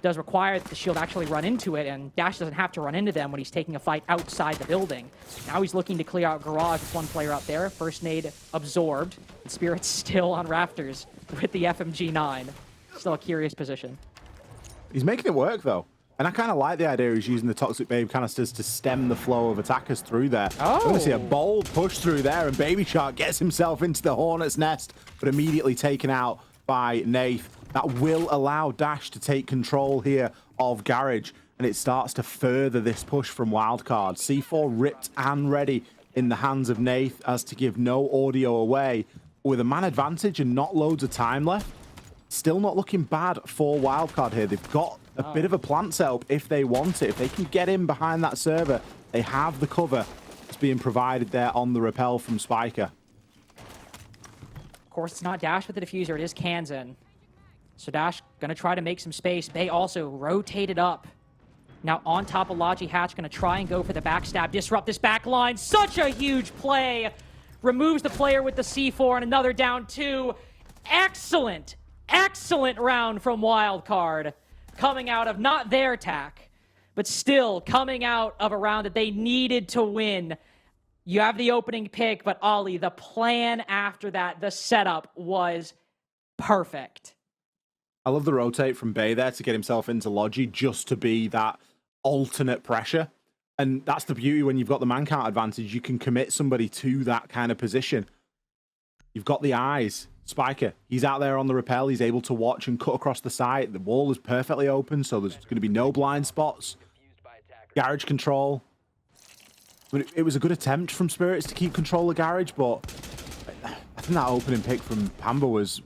Does require that the shield actually run into it, and Dash doesn't have to run into them when he's taking a fight outside the building. Now he's looking to clear out Garage with 1 player up there. First nade absorbed. And Spirit's still on rafters with the FMG9. Still a curious position. He's making it work, though. And I kind of like the idea he's using the Toxic Babe canisters to stem the flow of attackers through there. Oh. We're going to see a bold push through there, and Baby Shark gets himself into the Hornet's Nest, but immediately taken out by Nath. That will allow Dash to take control here of Garage, and it starts to further this push from Wildcard. C4 ripped and ready in the hands of Nath as to give no audio away. With a man advantage and not loads of time left, still not looking bad for Wildcard here. They've got a bit of a plant setup if they want it. If they can get in behind that server, they have the cover that's being provided there on the rappel from Spiker. Of course, it's not Dash with the diffuser. It is Kansan. So Dash going to try to make some space. Bay also rotated up. Now on top of Logi Hatch, going to try and go for the backstab. Disrupt this back line. Such a huge play. Removes the player with the C4 and another down 2. Excellent, excellent round from Wildcard. Coming out of not their attack, but still coming out of a round that they needed to win. You have the opening pick, but Ollie, the plan after that, the setup was perfect. I love the rotate from Bay there to get himself into Logi just to be that alternate pressure. And that's the beauty when you've got the man count advantage. You can commit somebody to that kind of position. You've got the eyes. Spiker, he's out there on the rappel. He's able to watch and cut across the site. The wall is perfectly open, so there's going to be no blind spots. Garage control. But it was a good attempt from Spirits to keep control of Garage, but I think that opening pick from Pamba was,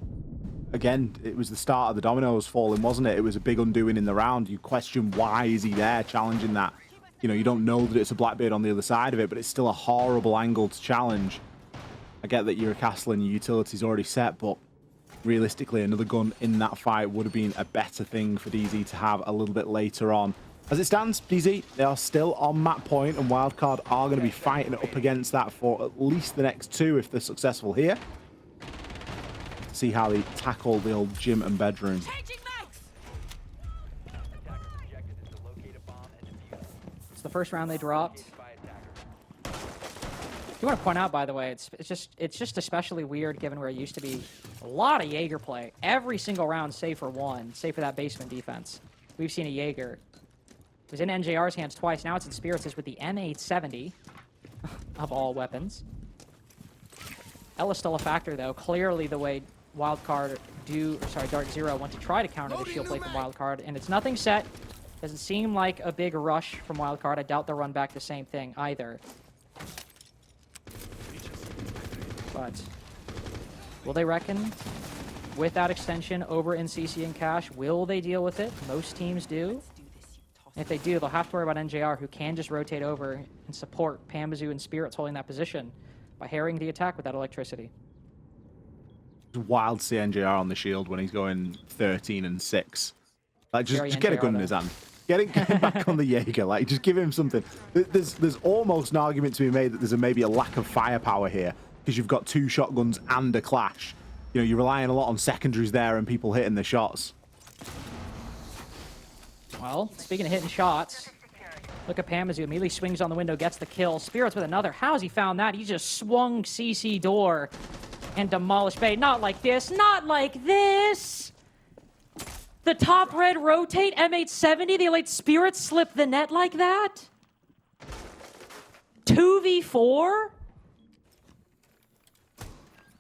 again, it was the start of the dominoes falling, wasn't it? It was a big undoing in the round. You question why is he there challenging that. You know, you don't know that it's a Blackbeard on the other side of it, but it's still a horrible angle to challenge. I get that you're a castle and your utility's already set, but realistically, another gun in that fight would have been a better thing for DZ to have a little bit later on. As it stands, DZ, they are still on map point, and Wildcard are going to be fighting up against that for at least the next 2 if they're successful here. See how they tackle the old gym and bedroom. It's the first round they dropped. I do want to point out, by the way, it's just especially weird given where it used to be a lot of Jaeger play. Every single round, save for one, save for that basement defense. We've seen a Jaeger. It was in NJR's hands twice. Now it's in Spirits' with the M870 of all weapons. Ella's still a factor, though. Clearly, the way Wildcard Darkzero want to try to counter the shield play from Wildcard, and it's nothing set. Doesn't seem like a big rush from Wildcard. I doubt they'll run back the same thing either. But will they reckon with that extension over in CC and Cash? Will they deal with it? Most teams do. And if they do, they'll have to worry about NJR, who can just rotate over and support Pambazoo and Spirits holding that position by harrying the attack with that electricity. It's wild to see NJR on the shield when he's going 13 and 6. Like, just get a gun in his hand. Get him back on the Jaeger. Like, just give him something. There's almost an argument to be made that there's maybe a lack of firepower here because you've got 2 shotguns and a clash. You know, you're relying a lot on secondaries there and people hitting the shots. Well, speaking of hitting shots, look at Pambazoo. Immediately swings on the window, gets the kill. Spirits with another. How's he found that? He just swung CC door and demolished Bay. Not like this. Not like this. The top red rotate, M870, they let Spirits slip the net like that? 2v4?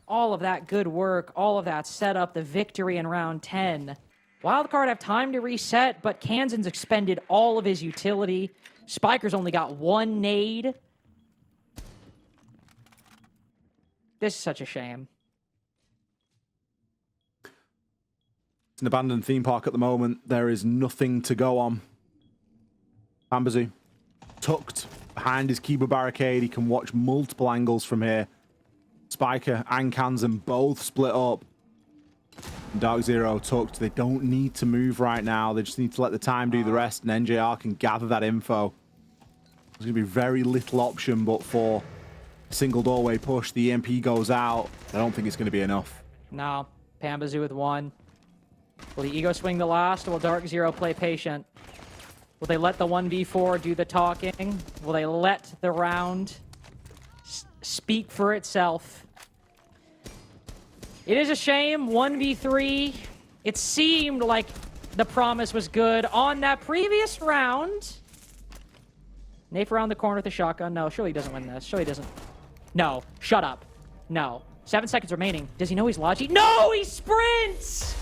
All of that good work, all of that setup, the victory in round 10. Wildcard have time to reset, but Kansan's expended all of his utility. Spiker's only got 1 nade. This is such a shame. It's an abandoned theme park at the moment. There is nothing to go on. Pambazoo tucked behind his Kiba barricade. He can watch multiple angles from here. Spiker and Kansan both split up. Darkzero tucked. They don't need to move right now. They just need to let the time do the rest, and NJR can gather that info. There's going to be very little option, but for a single doorway push, the EMP goes out. I don't think it's going to be enough. No. Pambazoo with 1. Will the Ego swing the last, or will Darkzero play patient? Will they let the 1v4 do the talking? Will they let the round speak for itself? It is a shame, 1v3. It seemed like the promise was good on that previous round. Nafe around the corner with a shotgun. No, surely he doesn't win this. Surely he doesn't. No, shut up. No. 7 seconds remaining. Does he know he's Logi? No, he sprints!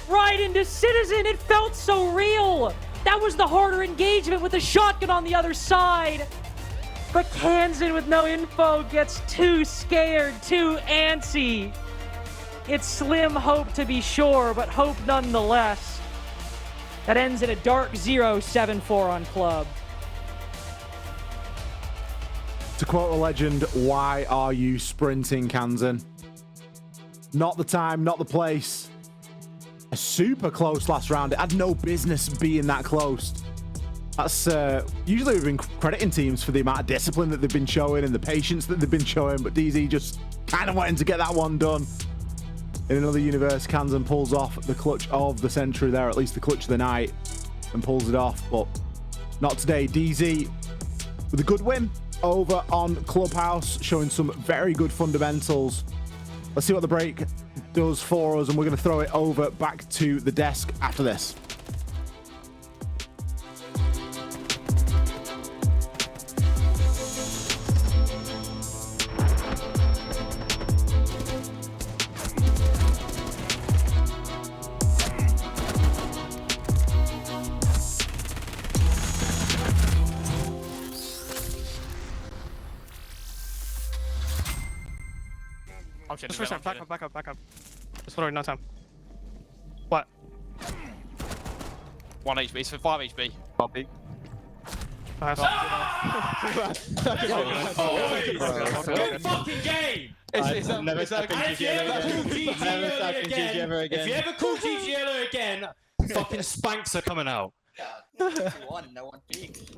Right into Citizen. It felt so real. That was the harder engagement with the shotgun on the other side. But Kansan with no info gets too scared, too antsy. It's slim hope to be sure, but hope nonetheless. That ends in a Darkzero 7-4 on club. To quote a legend, why are you sprinting, Kansan? Not the time, not the place. A super close last round. It had no business being that close. That's usually we've been crediting teams for the amount of discipline that they've been showing and the patience that they've been showing, but DZ just kind of wanting to get that one done. In another universe, Kansan pulls off the clutch of the century there, at least the clutch of the night, and pulls it off, but not today. DZ with a good win over on Clubhouse, showing some very good fundamentals. Let's see what the break does for us, and we're going to throw it over back to the desk after this. Just for a second, back up. Just literally no time. What? 1 HP, so 5 HP. Copy. Good fucking game! Never tapping GG ever again. If you ever call GG again, fucking spanks are coming out. No one peaked.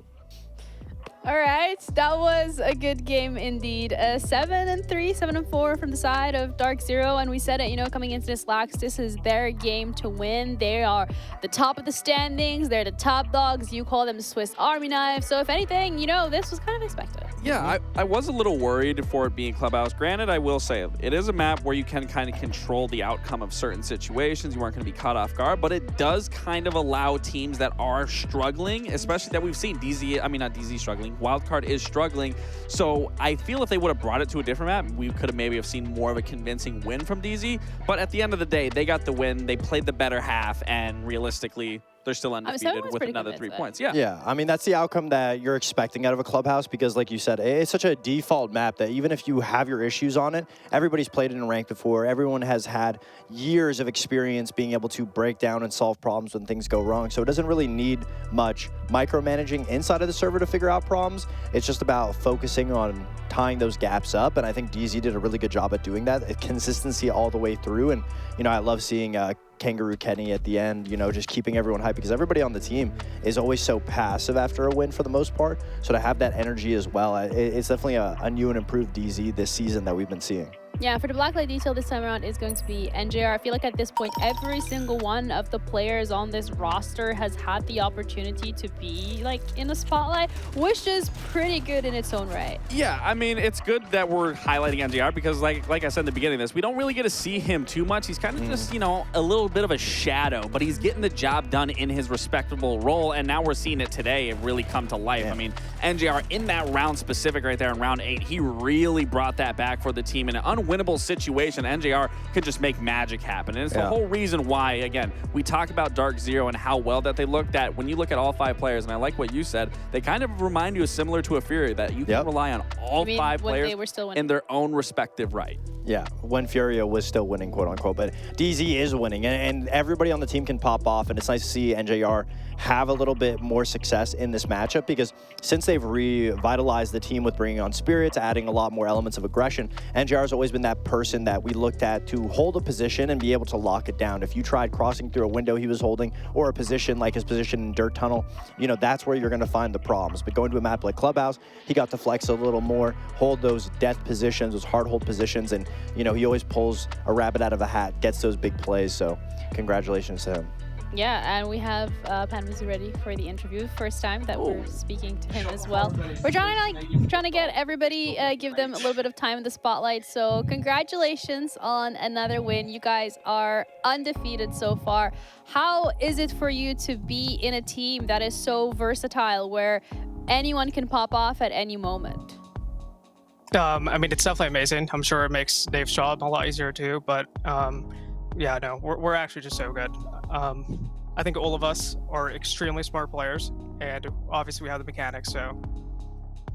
All right, that was a good game indeed. 7-3, 7-4 from the side of Darkzero, and we said it, you know, coming into this lax, this is their game to win. They are the top of the standings. They're the top dogs. You call them Swiss Army knives. So if anything, you know, this was kind of expected. Yeah, I was a little worried for it being Clubhouse. Granted, I will say it is a map where you can kind of control the outcome of certain situations. You aren't going to be caught off guard, but it does kind of allow teams that are struggling, especially that we've seen not DZ struggling. Wildcard is struggling. So I feel if they would have brought it to a different map, we could have maybe have seen more of a convincing win from DZ. But at the end of the day, they got the win. They played the better half, and realistically, they're still undefeated with another 3 points. Yeah, I mean, that's the outcome that you're expecting out of a Clubhouse because, like you said, it's such a default map that even if you have your issues on it, everybody's played it in ranked before. Everyone has had years of experience being able to break down and solve problems when things go wrong. So it doesn't really need much micromanaging inside of the server to figure out problems. It's just about focusing on tying those gaps up, and I think DZ did a really good job at doing that. Consistency all the way through, and, you know, I love seeing Kangaroo Kenny at the end, you know, just keeping everyone hyped because everybody on the team is always so passive after a win for the most part. So to have that energy as well, it's definitely a new and improved DZ this season that we've been seeing. Yeah, for the Blacklight detail this time around is going to be NJR. I feel like at this point, every single one of the players on this roster has had the opportunity to be like in the spotlight, which is pretty good in its own right. Yeah, I mean, it's good that we're highlighting NJR because like I said in the beginning of this, we don't really get to see him too much. He's kind of just, you know, a little bit of a shadow, but he's getting the job done in his respectable role, and now we're seeing it today really come to life. Yeah. I mean, NJR in that round specific right there in round 8, he really brought that back for the team in an unwinnable situation. NJR could just make magic happen, and it's the whole reason why, again, we talk about Darkzero and how well that they looked at. When you look at all 5 players, and I like what you said, they kind of remind you similar to a Fury, that you can rely on all 5 players they were still winning in their own respective right. Yeah, when Furio was still winning, quote unquote, but DZ is winning, and everybody on the team can pop off, and it's nice to see NJR have a little bit more success in this matchup because since they've revitalized the team with bringing on Spirits, adding a lot more elements of aggression, NJR has always been that person that we looked at to hold a position and be able to lock it down. If you tried crossing through a window he was holding or a position like his position in Dirt Tunnel, you know, that's where you're going to find the problems. But going to a map like Clubhouse, he got to flex a little more, hold those death positions, those hard hold positions, and, you know, he always pulls a rabbit out of a hat, gets those big plays, so congratulations to him. Yeah, and we have Panvizu ready for the interview. First time that we're speaking to him as well. We're trying to get everybody, give them a little bit of time in the spotlight. So congratulations on another win. You guys are undefeated so far. How is it for you to be in a team that is so versatile, where anyone can pop off at any moment? I mean, it's definitely amazing. I'm sure it makes Dave's job a lot easier too, but yeah, no, we're actually just so good. I think all of us are extremely smart players, and obviously we have the mechanics, so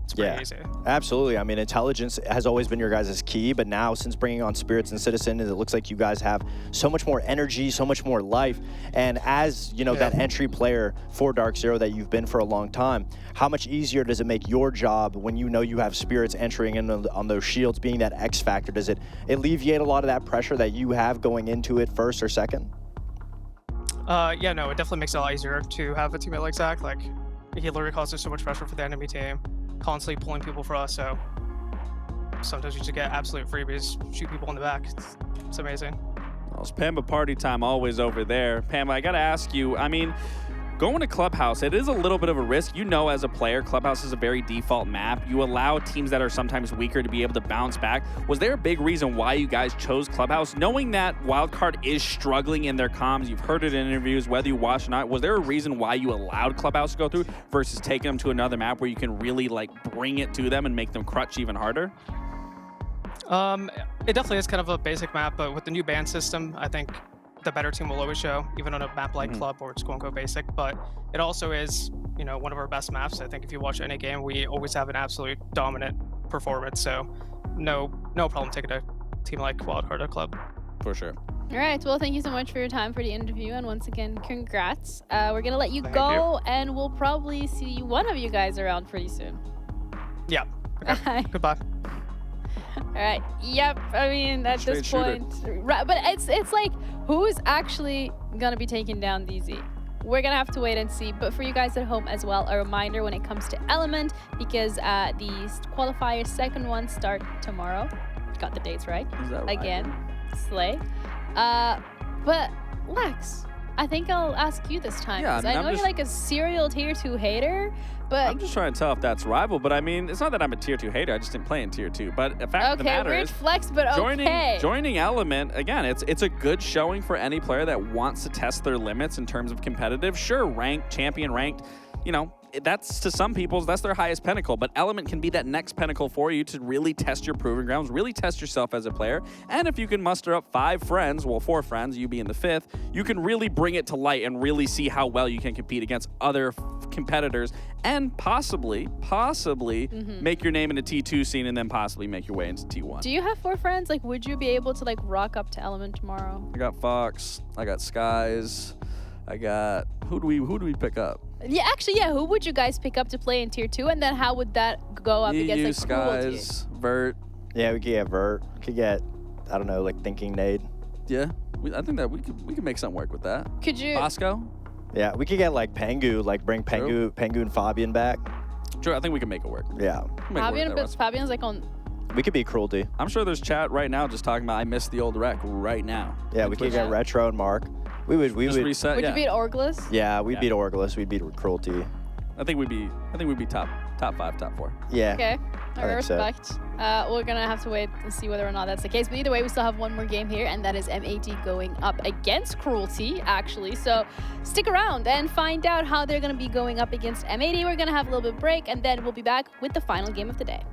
it's pretty easy. Absolutely. I mean, intelligence has always been your guys' key, but now since bringing on Spirits and Citizen, it looks like you guys have so much more energy, so much more life. And as, you know, that entry player for Darkzero that you've been for a long time, how much easier does it make your job when you know you have Spirits entering in on those shields, being that X factor? Does it alleviate a lot of that pressure that you have going into it first or second? Yeah, no, it definitely makes it a lot easier to have a teammate like Zach. Like, he literally causes so much pressure for the enemy team, constantly pulling people for us, so sometimes you just get absolute freebies, shoot people in the back. It's amazing. Well, it's Pamba party time always over there. Pamba, I gotta ask you, I mean, going to Clubhouse, it is a little bit of a risk. You know, as a player, Clubhouse is a very default map. You allow teams that are sometimes weaker to be able to bounce back. Was there a big reason why you guys chose Clubhouse? Knowing that Wildcard is struggling in their comms, you've heard it in interviews, whether you watch or not, was there a reason why you allowed Clubhouse to go through versus taking them to another map where you can really, like, bring it to them and make them crutch even harder? It definitely is kind of a basic map, but with the new ban system, I think the better team will always show, even on a map like Club or it's quote-unquote basic. But it also is, you know, one of our best maps. I think if you watch any game, we always have an absolute dominant performance. So no problem taking a team like Wildcard or Club. For sure. All right, well, thank you so much for your time for the interview, and once again, congrats. We're gonna let you go, and we'll probably see one of you guys around pretty soon. Yeah. Okay. Goodbye. All right. Yep. I mean, at this point, right, but it's like, who's actually gonna be taking down DZ? we're gonna have to wait and see. But for you guys at home as well, a reminder when it comes to Element, because the qualifiers second one start tomorrow. Got the dates right. Is that right? Again, slay. But Lex, I think I'll ask you this time. Yeah, 'cause I mean, I I'm know just- you're like a serial tier 2 hater, but I'm just trying to tell if that's rival, but I mean, it's not that I'm a tier 2 hater. I just didn't play in tier 2. But the fact of the okay, matter weird is, flex, but okay. joining Element, again, it's a good showing for any player that wants to test their limits in terms of competitive. Sure, ranked, champion ranked, you know, that's to some people, that's their highest pinnacle, but Element can be that next pinnacle for you to really test your proving grounds, really test yourself as a player. And if you can muster up 5 friends, well, 4 friends, you being the 5th, you can really bring it to light and really see how well you can compete against other competitors and possibly make your name in the T2 scene and then possibly make your way into T1. Do you have 4 friends? Like, would you be able to like rock up to Element tomorrow? I got Fox, I got Skies, I got, who do we pick up? Yeah, actually, yeah. Who would you guys pick up to play in tier 2, and then how would that go up EU, against like Cruelty? Skies, Vert. Yeah, we could get Vert. We could get, I don't know, like Thinking Nade. Yeah, I think that we could make something work with that. Could you? Bosco? Yeah, we could get like Pengu, like bring True. Pengu and Fabian back. Sure, I think we can make it work. Yeah, Fabian, but Fabian's like on. we could be Cruelty. I'm sure there's chat right now just talking about I miss the old rec right now. Yeah, we could get Retro and Mark. We would Just reset. Would yeah. you beat Orglis? Yeah, we'd Yeah. beat Orglis. We'd beat Cruelty. I think we'd be top 5, top 4. Yeah. Okay, I think so. respect. We're gonna have to wait and see whether or not that's the case. But either way, we still have one more game here, and that is MAD going up against Cruelty, actually. So stick around and find out how they're gonna be going up against MAD. We're gonna have a little bit of break, and then we'll be back with the final game of the day.